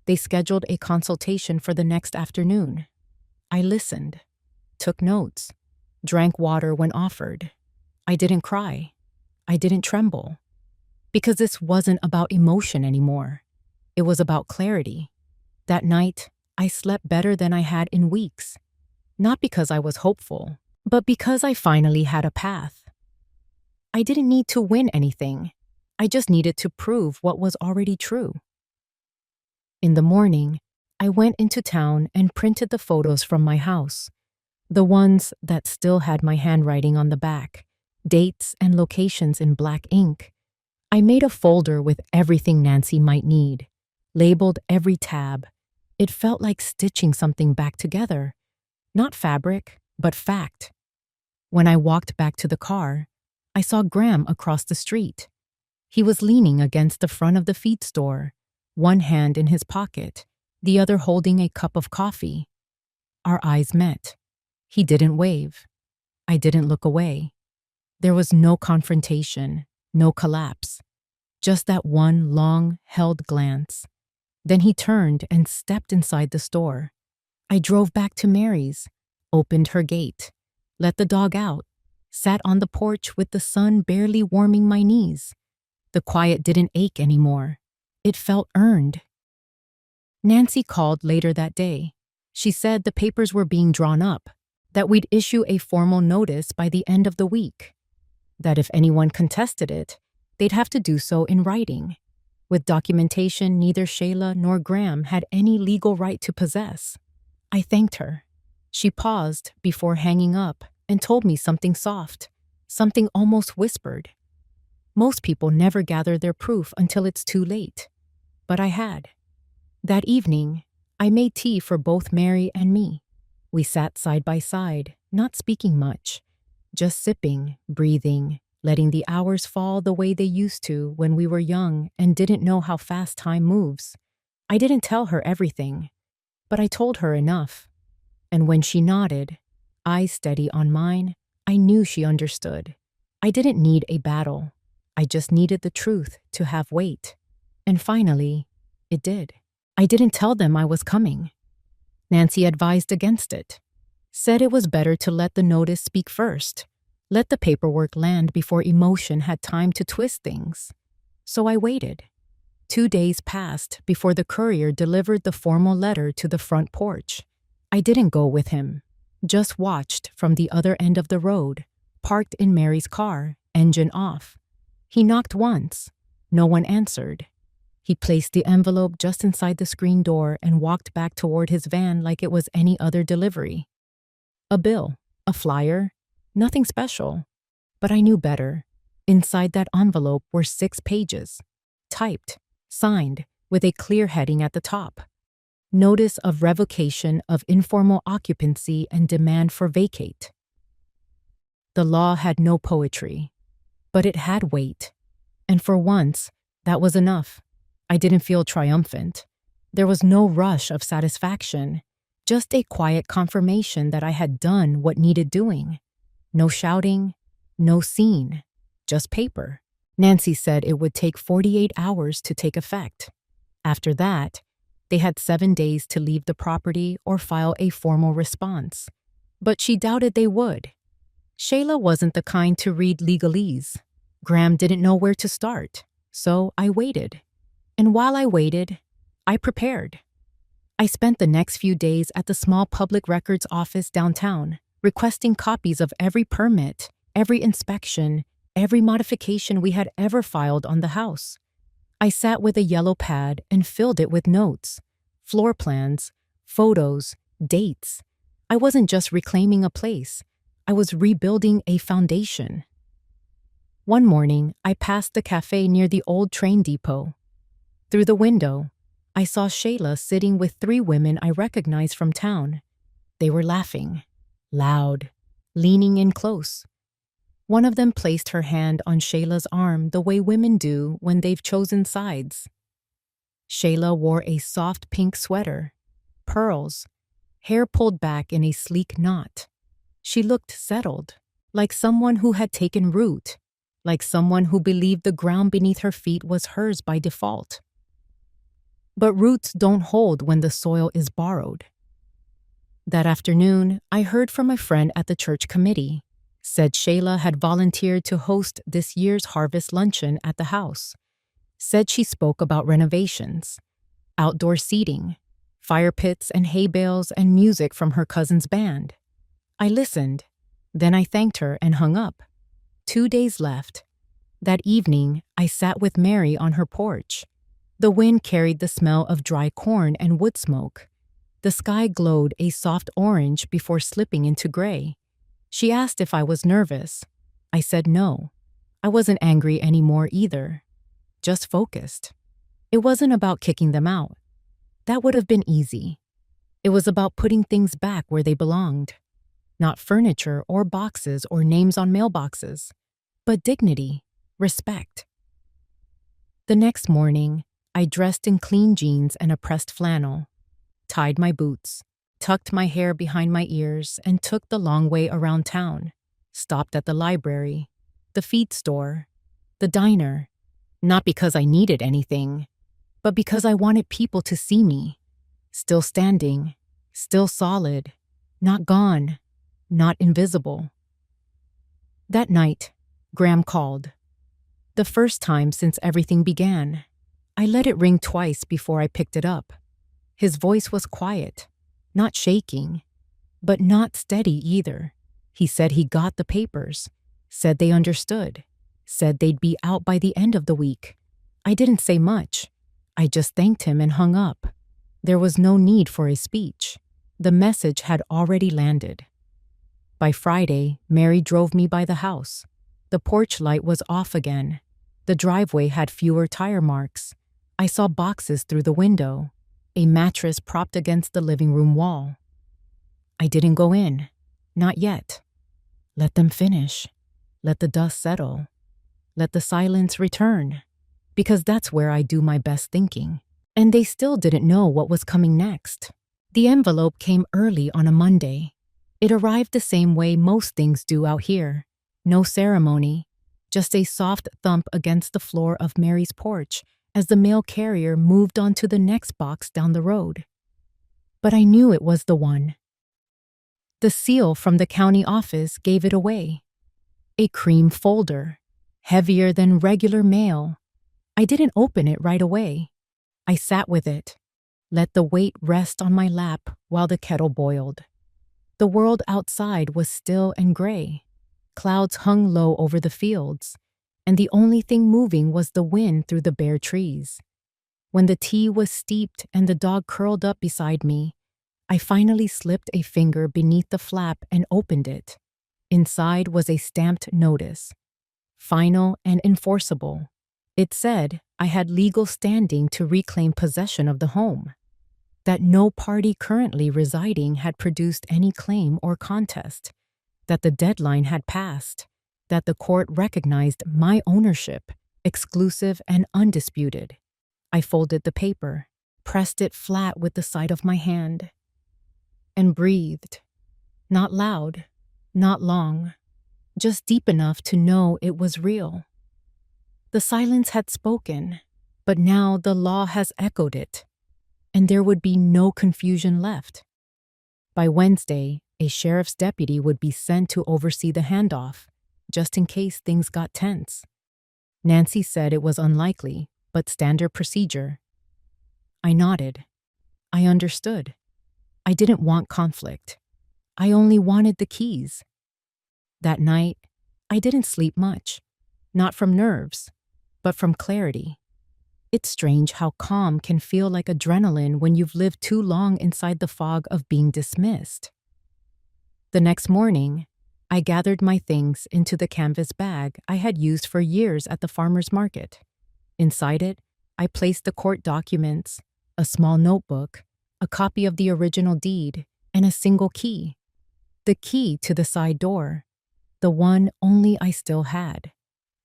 They scheduled a consultation for the next afternoon. I listened, took notes, drank water when offered. I didn't cry. I didn't tremble. Because this wasn't about emotion anymore. It was about clarity. That night, I slept better than I had in weeks. Not because I was hopeful, but because I finally had a path. I didn't need to win anything. I just needed to prove what was already true. In the morning, I went into town and printed the photos from my house, the ones that still had my handwriting on the back, dates and locations in black ink. I made a folder with everything Nancy might need, labeled every tab. It felt like stitching something back together. Not fabric, but fact. When I walked back to the car, I saw Graham across the street. He was leaning against the front of the feed store, one hand in his pocket, the other holding a cup of coffee. Our eyes met. He didn't wave. I didn't look away. There was no confrontation, no collapse, just that one long, held glance. Then he turned and stepped inside the store. I drove back to Mary's, opened her gate, let the dog out, sat on the porch with the sun barely warming my knees. The quiet didn't ache anymore. It felt earned. Nancy called later that day. She said the papers were being drawn up, that we'd issue a formal notice by the end of the week, that if anyone contested it, they'd have to do so in writing, with documentation neither Shayla nor Graham had any legal right to possess. I thanked her. She paused before hanging up and told me something soft, something almost whispered. Most people never gather their proof until it's too late. But I had. That evening, I made tea for both Mary and me. We sat side by side, not speaking much, just sipping, breathing, letting the hours fall the way they used to when we were young and didn't know how fast time moves. I didn't tell her everything, but I told her enough. And when she nodded, eyes steady on mine, I knew she understood. I didn't need a battle. I just needed the truth to have weight. And finally, it did. I didn't tell them I was coming. Nancy advised against it, said it was better to let the notice speak first, let the paperwork land before emotion had time to twist things. So I waited. 2 days passed before the courier delivered the formal letter to the front porch. I didn't go with him, just watched from the other end of the road, parked in Mary's car, engine off. He knocked once. No one answered. He placed the envelope just inside the screen door and walked back toward his van like it was any other delivery. A bill, a flyer, nothing special. But I knew better. Inside that envelope were 6 pages, typed, signed, with a clear heading at the top. Notice of revocation of informal occupancy and demand for vacate. The law had no poetry, but it had weight. And for once, that was enough. I didn't feel triumphant. There was no rush of satisfaction, just a quiet confirmation that I had done what needed doing. No shouting, no scene, just paper. Nancy said it would take 48 hours to take effect. After that, they had 7 days to leave the property or file a formal response. But she doubted they would. Shayla wasn't the kind to read legalese. Graham didn't know where to start, so I waited. And while I waited, I prepared. I spent the next few days at the small public records office downtown, requesting copies of every permit, every inspection, every modification we had ever filed on the house. I sat with a yellow pad and filled it with notes, floor plans, photos, dates. I wasn't just reclaiming a place. I was rebuilding a foundation. One morning, I passed the cafe near the old train depot. Through the window, I saw Shayla sitting with 3 women I recognized from town. They were laughing, loud, leaning in close. One of them placed her hand on Shayla's arm the way women do when they've chosen sides. Shayla wore a soft pink sweater, pearls, hair pulled back in a sleek knot. She looked settled, like someone who had taken root, like someone who believed the ground beneath her feet was hers by default. But roots don't hold when the soil is borrowed. That afternoon, I heard from a friend at the church committee. Said Shayla had volunteered to host this year's harvest luncheon at the house. Said she spoke about renovations, outdoor seating, fire pits and hay bales and music from her cousin's band. I listened. Then I thanked her and hung up. 2 days left. That evening, I sat with Mary on her porch. The wind carried the smell of dry corn and wood smoke. The sky glowed a soft orange before slipping into gray. She asked if I was nervous. I said no. I wasn't angry anymore either. Just focused. It wasn't about kicking them out. That would have been easy. It was about putting things back where they belonged. Not furniture or boxes or names on mailboxes, but dignity, respect. The next morning, I dressed in clean jeans and a pressed flannel, tied my boots, tucked my hair behind my ears, and took the long way around town. Stopped at the library, the feed store, the diner, not because I needed anything, but because I wanted people to see me, still standing, still solid, not gone, not invisible. That night, Graham called. The first time since everything began. I let it ring twice before I picked it up. His voice was quiet, not shaking, but not steady either. He said he got the papers, said they understood, said they'd be out by the end of the week. I didn't say much. I just thanked him and hung up. There was no need for a speech. The message had already landed. By Friday, Mary drove me by the house. The porch light was off again. The driveway had fewer tire marks. I saw boxes through the window, a mattress propped against the living room wall. I didn't go in. Not yet. Let them finish. Let the dust settle. Let the silence return. Because that's where I do my best thinking. And they still didn't know what was coming next. The envelope came early on a Monday. It arrived the same way most things do out here. No ceremony, just a soft thump against the floor of Mary's porch as the mail carrier moved on to the next box down the road. But I knew it was the one. The seal from the county office gave it away. A cream folder, heavier than regular mail. I didn't open it right away. I sat with it, let the weight rest on my lap while the kettle boiled. The world outside was still and gray. Clouds hung low over the fields, and the only thing moving was the wind through the bare trees. When the tea was steeped and the dog curled up beside me, I finally slipped a finger beneath the flap and opened it. Inside was a stamped notice, final and enforceable. It said I had legal standing to reclaim possession of the home, that no party currently residing had produced any claim or contest, that the deadline had passed, that the court recognized my ownership, exclusive and undisputed. I folded the paper, pressed it flat with the side of my hand, and breathed. Not loud, not long, just deep enough to know it was real. The silence had spoken, but now the law has echoed it, and there would be no confusion left. By Wednesday, a sheriff's deputy would be sent to oversee the handoff, just in case things got tense. Nancy said it was unlikely, but standard procedure. I nodded. I understood. I didn't want conflict. I only wanted the keys. That night, I didn't sleep much, not from nerves, but from clarity. It's strange how calm can feel like adrenaline when you've lived too long inside the fog of being dismissed. The next morning, I gathered my things into the canvas bag I had used for years at the farmer's market. Inside it, I placed the court documents, a small notebook, a copy of the original deed, and a single key. The key to the side door, the one only I still had.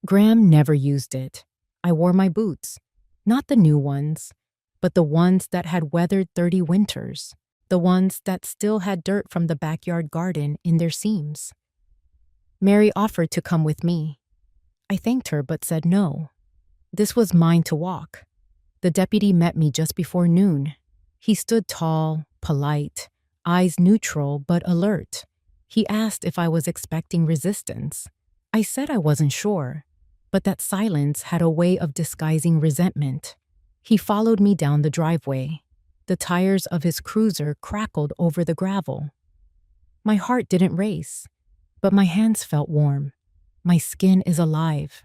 Graham never used it. I wore my boots, not the new ones, but the ones that had weathered 30 winters, the ones that still had dirt from the backyard garden in their seams. Mary offered to come with me. I thanked her but said no. This was mine to walk. The deputy met me just before noon. He stood tall, polite, eyes neutral but alert. He asked if I was expecting resistance. I said I wasn't sure, but that silence had a way of disguising resentment. He followed me down the driveway. The tires of his cruiser crackled over the gravel. My heart didn't race, but my hands felt warm. My skin is alive.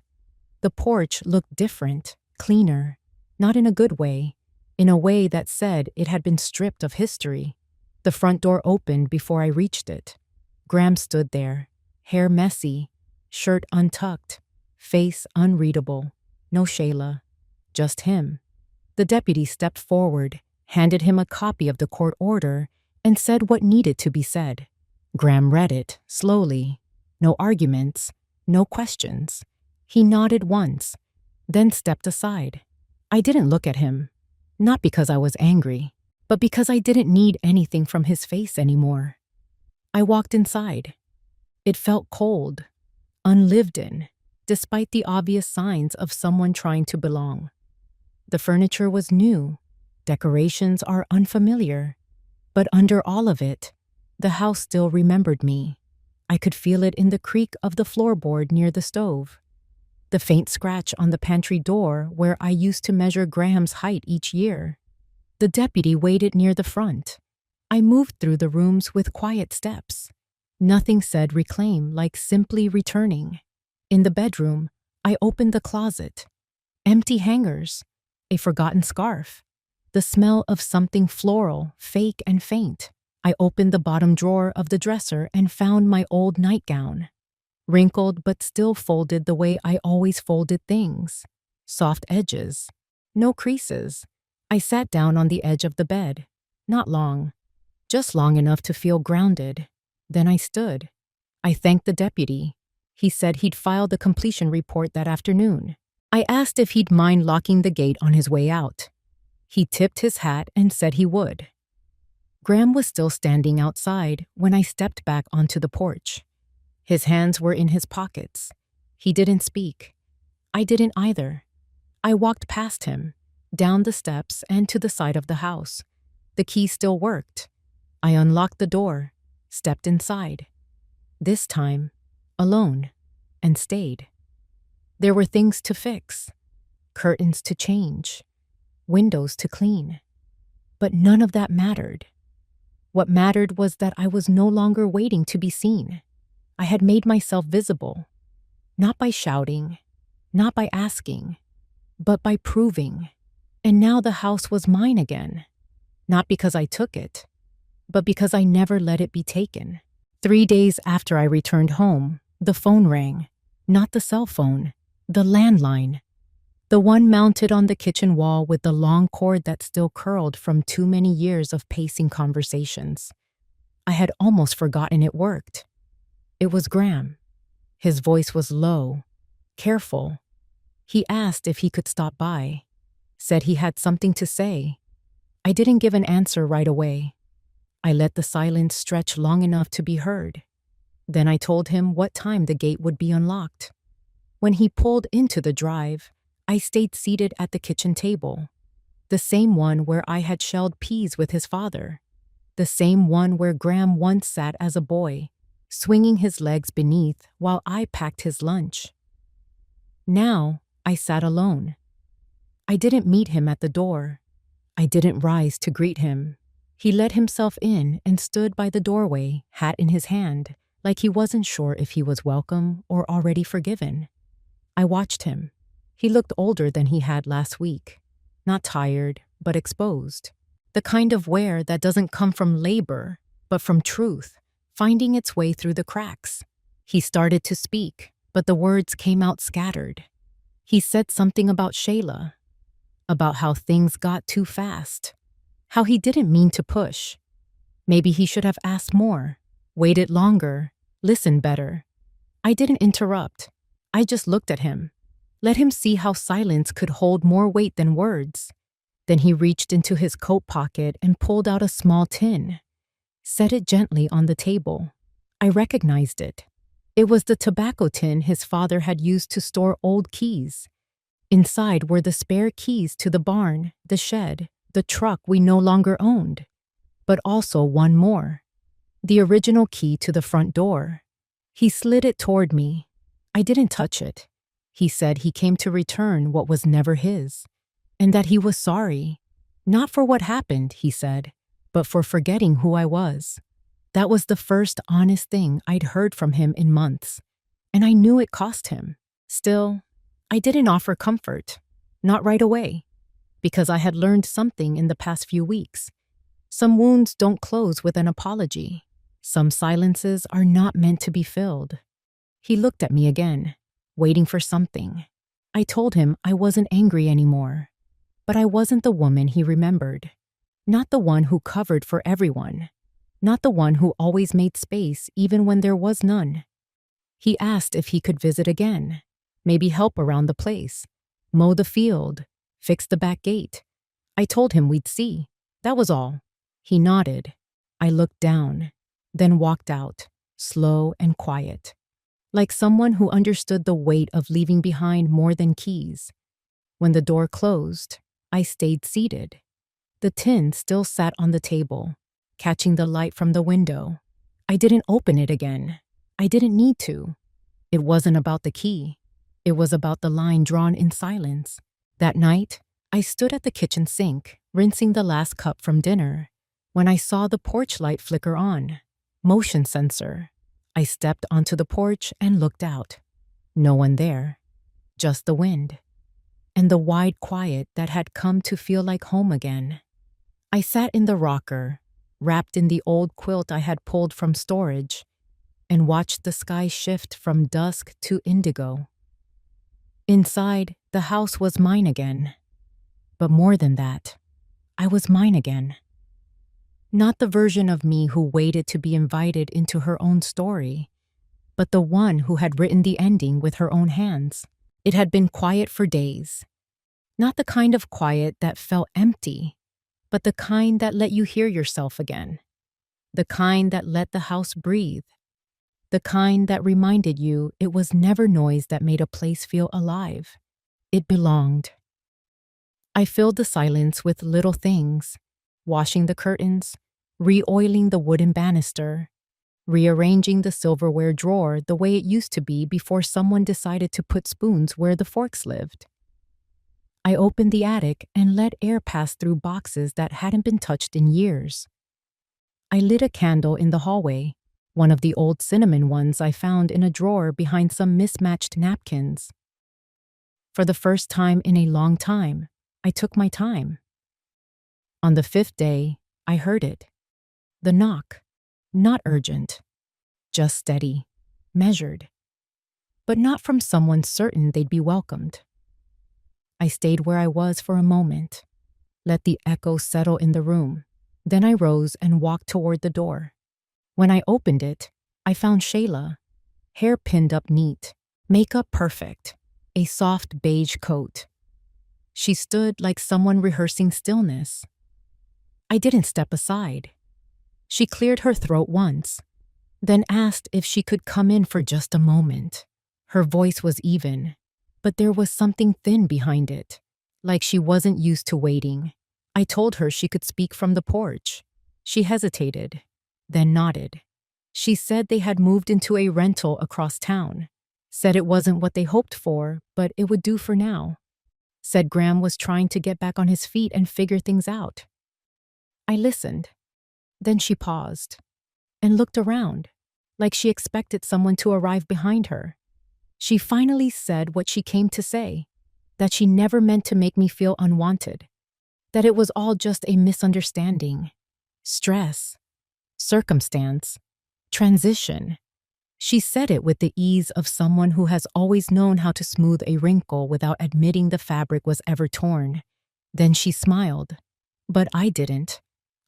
The porch looked different, cleaner, not in a good way, in a way that said it had been stripped of history. The front door opened before I reached it. Graham stood there, hair messy, shirt untucked, face unreadable. No Shayla, just him. The deputy stepped forward, handed him a copy of the court order, and said what needed to be said. Graham read it, slowly. No arguments, no questions. He nodded once, then stepped aside. I didn't look at him, not because I was angry, but because I didn't need anything from his face anymore. I walked inside. It felt cold, unlived in, despite the obvious signs of someone trying to belong. The furniture was new, decorations are unfamiliar, but under all of it, the house still remembered me. I could feel it in the creak of the floorboard near the stove, the faint scratch on the pantry door where I used to measure Graham's height each year. The deputy waited near the front. I moved through the rooms with quiet steps. Nothing said reclaim, like simply returning. In the bedroom, I opened the closet. Empty hangers, a forgotten scarf, the smell of something floral, fake and faint. I opened the bottom drawer of the dresser and found my old nightgown, wrinkled but still folded the way I always folded things. Soft edges, no creases. I sat down on the edge of the bed. Not long, just long enough to feel grounded. Then I stood. I thanked the deputy. He said he'd file the completion report that afternoon. I asked if he'd mind locking the gate on his way out. He tipped his hat and said he would. Graham was still standing outside when I stepped back onto the porch. His hands were in his pockets. He didn't speak. I didn't either. I walked past him, down the steps and to the side of the house. The key still worked. I unlocked the door, stepped inside. This time, alone, and stayed. There were things to fix, curtains to change, windows to clean. But none of that mattered. What mattered was that I was no longer waiting to be seen. I had made myself visible, not by shouting, not by asking, but by proving. And now the house was mine again, not because I took it, but because I never let it be taken. 3 days after I returned home, the phone rang. Not the cell phone, the landline. The one mounted on the kitchen wall with the long cord that still curled from too many years of pacing conversations. I had almost forgotten it worked. It was Graham. His voice was low, careful. He asked if he could stop by, said he had something to say. I didn't give an answer right away. I let the silence stretch long enough to be heard. Then I told him what time the gate would be unlocked. When he pulled into the drive, I stayed seated at the kitchen table, the same one where I had shelled peas with his father, the same one where Graham once sat as a boy, swinging his legs beneath while I packed his lunch. Now, I sat alone. I didn't meet him at the door. I didn't rise to greet him. He let himself in and stood by the doorway, hat in his hand, like he wasn't sure if he was welcome or already forgiven. I watched him. He looked older than he had last week. Not tired, but exposed. The kind of wear that doesn't come from labor, but from truth, finding its way through the cracks. He started to speak, but the words came out scattered. He said something about Shayla, about how things got too fast, how he didn't mean to push. Maybe he should have asked more, waited longer, listened better. I didn't interrupt. I just looked at him. Let him see how silence could hold more weight than words. Then he reached into his coat pocket and pulled out a small tin, set it gently on the table. I recognized it. It was the tobacco tin his father had used to store old keys. Inside were the spare keys to the barn, the shed, the truck we no longer owned, but also one more, the original key to the front door. He slid it toward me. I didn't touch it. He said he came to return what was never his, and that he was sorry. Not for what happened, he said, but for forgetting who I was. That was the first honest thing I'd heard from him in months, and I knew it cost him. Still, I didn't offer comfort, not right away, because I had learned something in the past few weeks. Some wounds don't close with an apology. Some silences are not meant to be filled. He looked at me again, waiting for something. I told him I wasn't angry anymore, but I wasn't the woman he remembered. Not the one who covered for everyone. Not the one who always made space even when there was none. He asked if he could visit again, maybe help around the place, mow the field, Fix the back gate. I told him we'd see. That was all. He nodded. I looked down, then walked out, slow and quiet, like someone who understood the weight of leaving behind more than keys. When the door closed, I stayed seated. The tin still sat on the table, catching the light from the window. I didn't open it again. I didn't need to. It wasn't about the key. It was about the line drawn in silence. That night, I stood at the kitchen sink, rinsing the last cup from dinner, when I saw the porch light flicker on. Motion sensor. I stepped onto the porch and looked out. No one there. Just the wind. And the wide quiet that had come to feel like home again. I sat in the rocker, wrapped in the old quilt I had pulled from storage, and watched the sky shift from dusk to indigo. Inside, the house was mine again. But more than that, I was mine again. Not the version of me who waited to be invited into her own story, but the one who had written the ending with her own hands. It had been quiet for days. Not the kind of quiet that felt empty, but the kind that let you hear yourself again. The kind that let the house breathe. The kind that reminded you it was never noise that made a place feel alive. It belonged. I filled the silence with little things, washing the curtains, re-oiling the wooden banister, rearranging the silverware drawer the way it used to be before someone decided to put spoons where the forks lived. I opened the attic and let air pass through boxes that hadn't been touched in years. I lit a candle in the hallway, one of the old cinnamon ones I found in a drawer behind some mismatched napkins. For the first time in a long time, I took my time. On the 5th day, I heard it. The knock. Not urgent. Just steady. Measured. But not from someone certain they'd be welcomed. I stayed where I was for a moment. Let the echo settle in the room. Then I rose and walked toward the door. When I opened it, I found Shayla. Hair pinned up neat. Makeup perfect. A soft beige coat. She stood like someone rehearsing stillness. I didn't step aside. She cleared her throat once, then asked if she could come in for just a moment. Her voice was even, but there was something thin behind it, like she wasn't used to waiting. I told her she could speak from the porch. She hesitated, then nodded. She said they had moved into a rental across town. Said it wasn't what they hoped for, but it would do for now. Said Graham was trying to get back on his feet and figure things out. I listened. Then she paused and looked around, like she expected someone to arrive behind her. She finally said what she came to say, that she never meant to make me feel unwanted, that it was all just a misunderstanding, stress, circumstance, transition. She said it with the ease of someone who has always known how to smooth a wrinkle without admitting the fabric was ever torn. Then she smiled. But I didn't.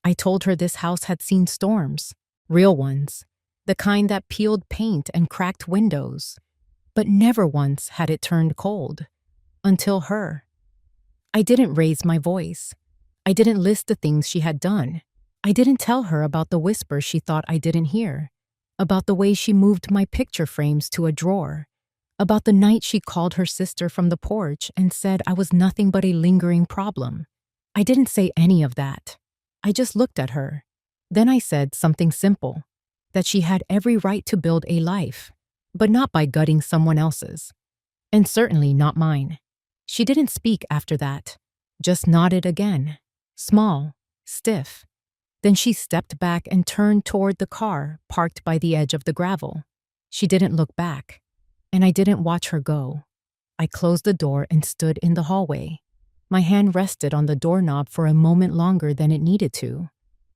I told her this house had seen storms, real ones, the kind that peeled paint and cracked windows. But never once had it turned cold. Until her. I didn't raise my voice. I didn't list the things she had done. I didn't tell her about the whispers she thought I didn't hear. About the way she moved my picture frames to a drawer, about the night she called her sister from the porch and said I was nothing but a lingering problem. I didn't say any of that. I just looked at her. Then I said something simple, that she had every right to build a life, but not by gutting someone else's, and certainly not mine. She didn't speak after that, just nodded again, small, stiff. Then she stepped back and turned toward the car parked by the edge of the gravel. She didn't look back, and I didn't watch her go. I closed the door and stood in the hallway. My hand rested on the doorknob for a moment longer than it needed to,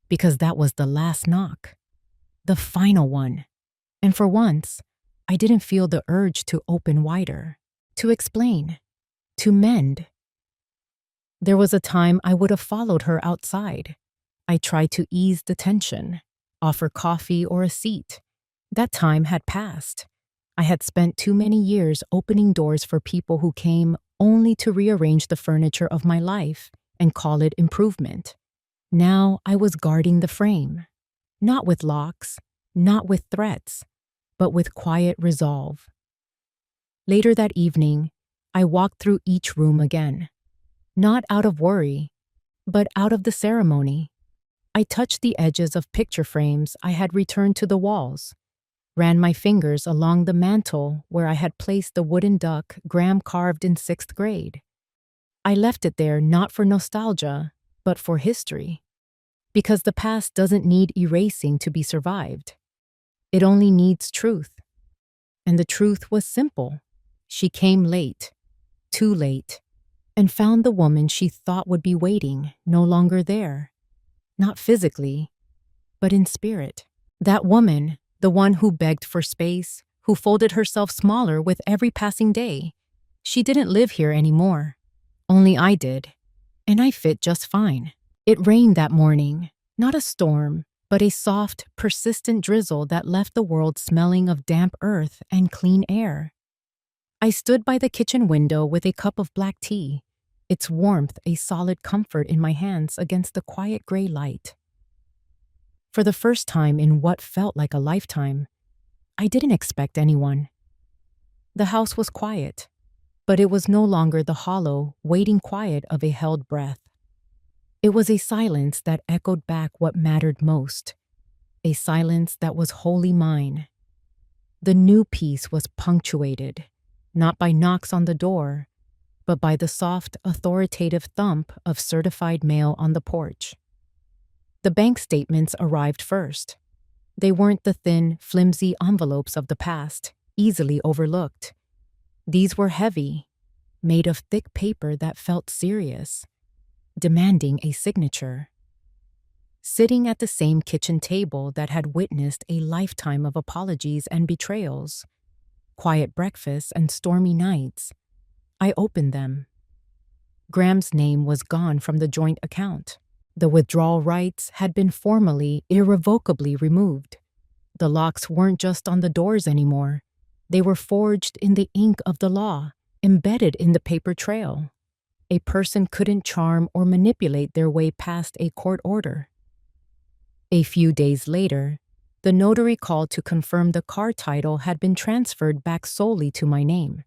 because that was the last knock. The final one. And for once, I didn't feel the urge to open wider, to explain, to mend. There was a time I would have followed her outside. I tried to ease the tension, offer coffee or a seat. That time had passed. I had spent too many years opening doors for people who came only to rearrange the furniture of my life and call it improvement. Now I was guarding the frame, not with locks, not with threats, but with quiet resolve. Later that evening, I walked through each room again, not out of worry, but out of the ceremony. I touched the edges of picture frames I had returned to the walls, ran my fingers along the mantel where I had placed the wooden duck Graham carved in 6th grade. I left it there not for nostalgia, but for history. Because the past doesn't need erasing to be survived. It only needs truth. And the truth was simple. She came late, too late, and found the woman she thought would be waiting no longer there. Not physically, but in spirit. That woman, the one who begged for space, who folded herself smaller with every passing day, she didn't live here anymore. Only I did, and I fit just fine. It rained that morning, not a storm, but a soft, persistent drizzle that left the world smelling of damp earth and clean air. I stood by the kitchen window with a cup of black tea, its warmth a solid comfort in my hands against the quiet gray light. For the first time in what felt like a lifetime, I didn't expect anyone. The house was quiet, but it was no longer the hollow, waiting quiet of a held breath. It was a silence that echoed back what mattered most, a silence that was wholly mine. The new peace was punctuated, not by knocks on the door, but by the soft, authoritative thump of certified mail on the porch. The bank statements arrived first. They weren't the thin, flimsy envelopes of the past, easily overlooked. These were heavy, made of thick paper that felt serious, demanding a signature. Sitting at the same kitchen table that had witnessed a lifetime of apologies and betrayals, quiet breakfasts and stormy nights, I opened them. Graham's name was gone from the joint account. The withdrawal rights had been formally, irrevocably removed. The locks weren't just on the doors anymore. They were forged in the ink of the law, embedded in the paper trail. A person couldn't charm or manipulate their way past a court order. A few days later, the notary called to confirm the car title had been transferred back solely to my name.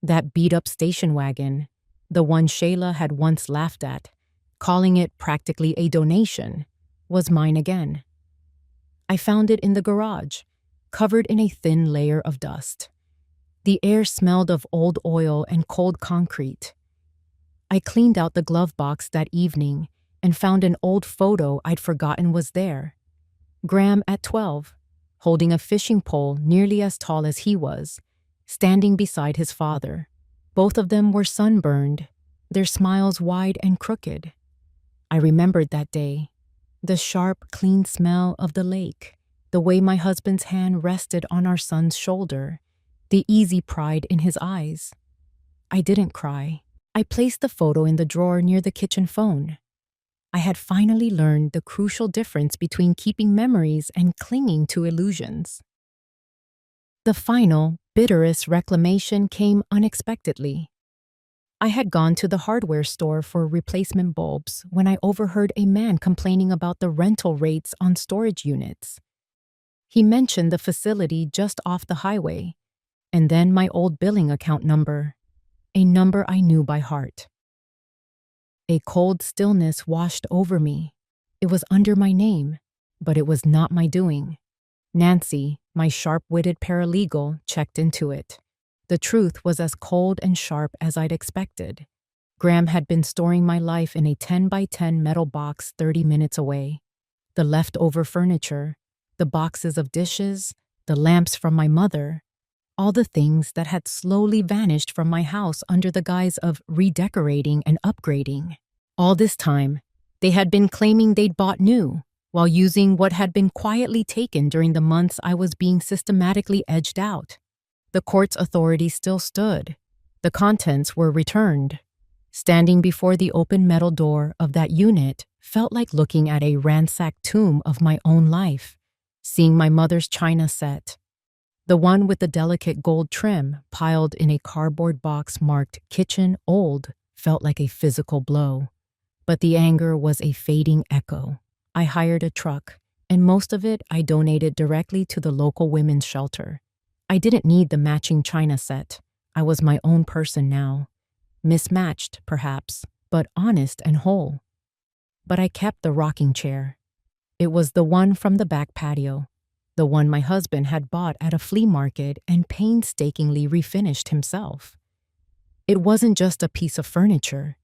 That beat-up station wagon, the one Shayla had once laughed at, calling it practically a donation, was mine again. I found it in the garage, covered in a thin layer of dust. The air smelled of old oil and cold concrete. I cleaned out the glove box that evening and found an old photo I'd forgotten was there. Graham at 12, holding a fishing pole nearly as tall as he was, standing beside his father. Both of them were sunburned, their smiles wide and crooked. I remembered that day, the sharp, clean smell of the lake, the way my husband's hand rested on our son's shoulder, the easy pride in his eyes. I didn't cry. I placed the photo in the drawer near the kitchen phone. I had finally learned the crucial difference between keeping memories and clinging to illusions. The final, bitterest reclamation came unexpectedly. I had gone to the hardware store for replacement bulbs when I overheard a man complaining about the rental rates on storage units. He mentioned the facility just off the highway, and then my old billing account number, a number I knew by heart. A cold stillness washed over me. It was under my name, but it was not my doing. Nancy, my sharp-witted paralegal, checked into it. The truth was as cold and sharp as I'd expected. Graham had been storing my life in a 10-by-10 metal box 30 minutes away. The leftover furniture, the boxes of dishes, the lamps from my mother, all the things that had slowly vanished from my house under the guise of redecorating and upgrading. All this time, they had been claiming they'd bought new, while using what had been quietly taken during the months I was being systematically edged out. The court's authority still stood. The contents were returned. Standing before the open metal door of that unit felt like looking at a ransacked tomb of my own life, seeing my mother's china set, The one with the delicate gold trim piled in a cardboard box marked "Kitchen Old" felt like a physical blow. But the anger was a fading echo. I hired a truck, and most of it I donated directly to the local women's shelter. I didn't need the matching china set. I was my own person now. Mismatched, perhaps, but honest and whole. But I kept the rocking chair. It was the one from the back patio, the one my husband had bought at a flea market and painstakingly refinished himself. It wasn't just a piece of furniture.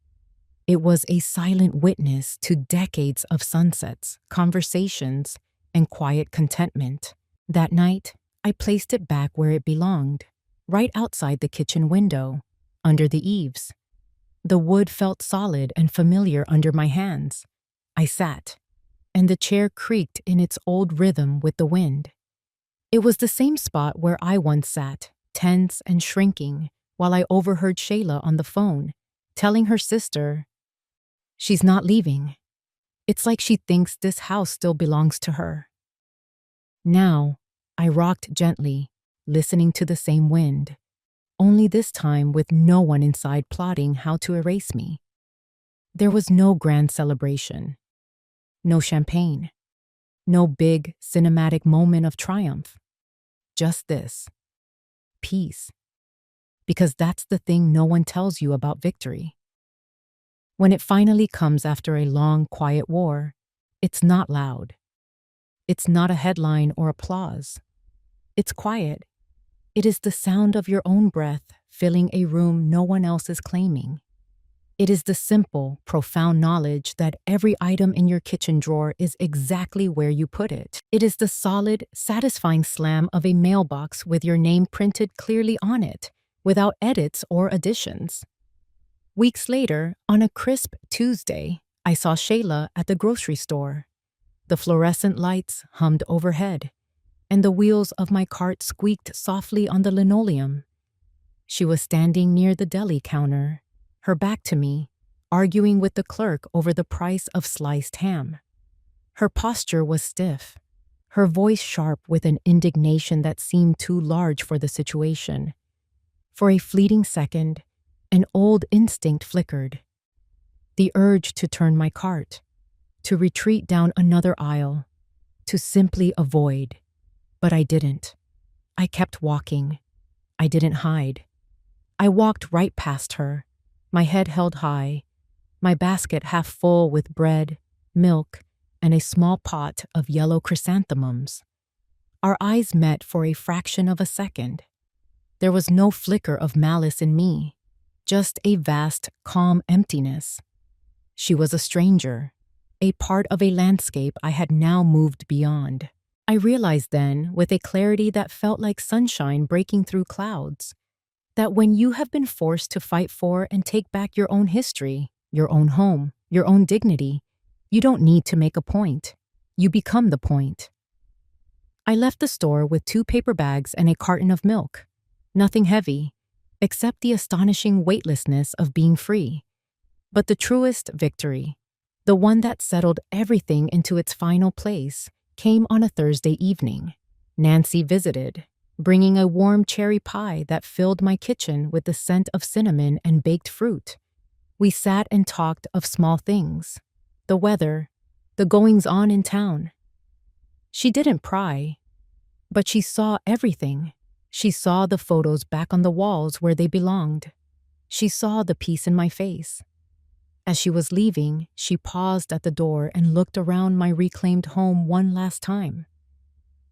It was a silent witness to decades of sunsets, conversations, and quiet contentment. That night, I placed it back where it belonged, right outside the kitchen window, under the eaves. The wood felt solid and familiar under my hands. I sat, and the chair creaked in its old rhythm with the wind. It was the same spot where I once sat, tense and shrinking, while I overheard Shayla on the phone, telling her sister, "She's not leaving. It's like she thinks this house still belongs to her." Now, I rocked gently, listening to the same wind, only this time with no one inside plotting how to erase me. There was no grand celebration, no champagne, no big cinematic moment of triumph. Just this: peace. Because that's the thing no one tells you about victory. When it finally comes after a long, quiet war, it's not loud. It's not a headline or applause. It's quiet. It is the sound of your own breath filling a room no one else is claiming. It is the simple, profound knowledge that every item in your kitchen drawer is exactly where you put it. It is the solid, satisfying slam of a mailbox with your name printed clearly on it, without edits or additions. Weeks later, on a crisp Tuesday, I saw Shayla at the grocery store. The fluorescent lights hummed overhead, and the wheels of my cart squeaked softly on the linoleum. She was standing near the deli counter, her back to me, arguing with the clerk over the price of sliced ham. Her posture was stiff, her voice sharp with an indignation that seemed too large for the situation. For a fleeting second, an old instinct flickered. The urge to turn my cart, to retreat down another aisle, to simply avoid. But I didn't. I kept walking. I didn't hide. I walked right past her, my head held high, my basket half full with bread, milk, and a small pot of yellow chrysanthemums. Our eyes met for a fraction of a second. There was no flicker of malice in me, just a vast, calm emptiness. She was a stranger, a part of a landscape I had now moved beyond. I realized then, with a clarity that felt like sunshine breaking through clouds, that when you have been forced to fight for and take back your own history, your own home, your own dignity, you don't need to make a point. You become the point. I left the store with 2 paper bags and a carton of milk. Nothing heavy, except the astonishing weightlessness of being free. But the truest victory, the one that settled everything into its final place, came on a Thursday evening. Nancy visited, bringing a warm cherry pie that filled my kitchen with the scent of cinnamon and baked fruit. We sat and talked of small things, the weather, the goings-on in town. She didn't pry, but she saw everything. She saw the photos back on the walls where they belonged. She saw the peace in my face. As she was leaving, she paused at the door and looked around my reclaimed home one last time.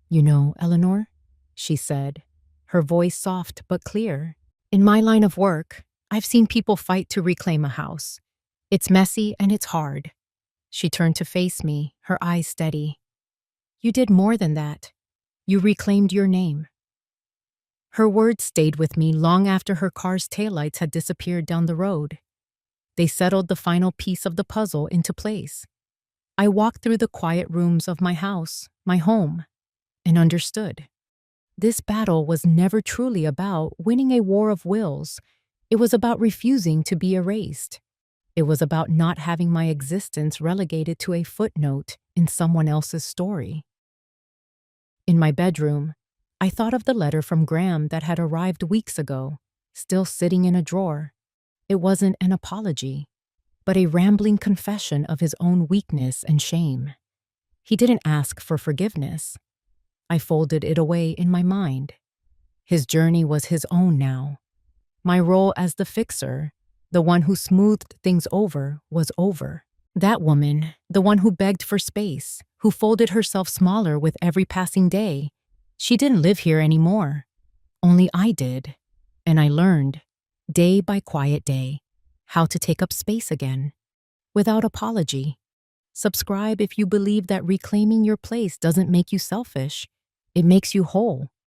"You know, Eleanor," she said, her voice soft but clear, "in my line of work, I've seen people fight to reclaim a house. It's messy and it's hard." She turned to face me, her eyes steady. "You did more than that. You reclaimed your name." Her words stayed with me long after her car's taillights had disappeared down the road. They settled the final piece of the puzzle into place. I walked through the quiet rooms of my house, my home, and understood. This battle was never truly about winning a war of wills. It was about refusing to be erased. It was about not having my existence relegated to a footnote in someone else's story. In my bedroom, I thought of the letter from Graham that had arrived weeks ago, still sitting in a drawer. It wasn't an apology, but a rambling confession of his own weakness and shame. He didn't ask for forgiveness. I folded it away in my mind. His journey was his own now. My role as the fixer, the one who smoothed things over, was over. That woman, the one who begged for space, who folded herself smaller with every passing day, she didn't live here anymore. Only I did. And I learned, day by quiet day, how to take up space again, without apology. Subscribe if you believe that reclaiming your place doesn't make you selfish. It makes you whole.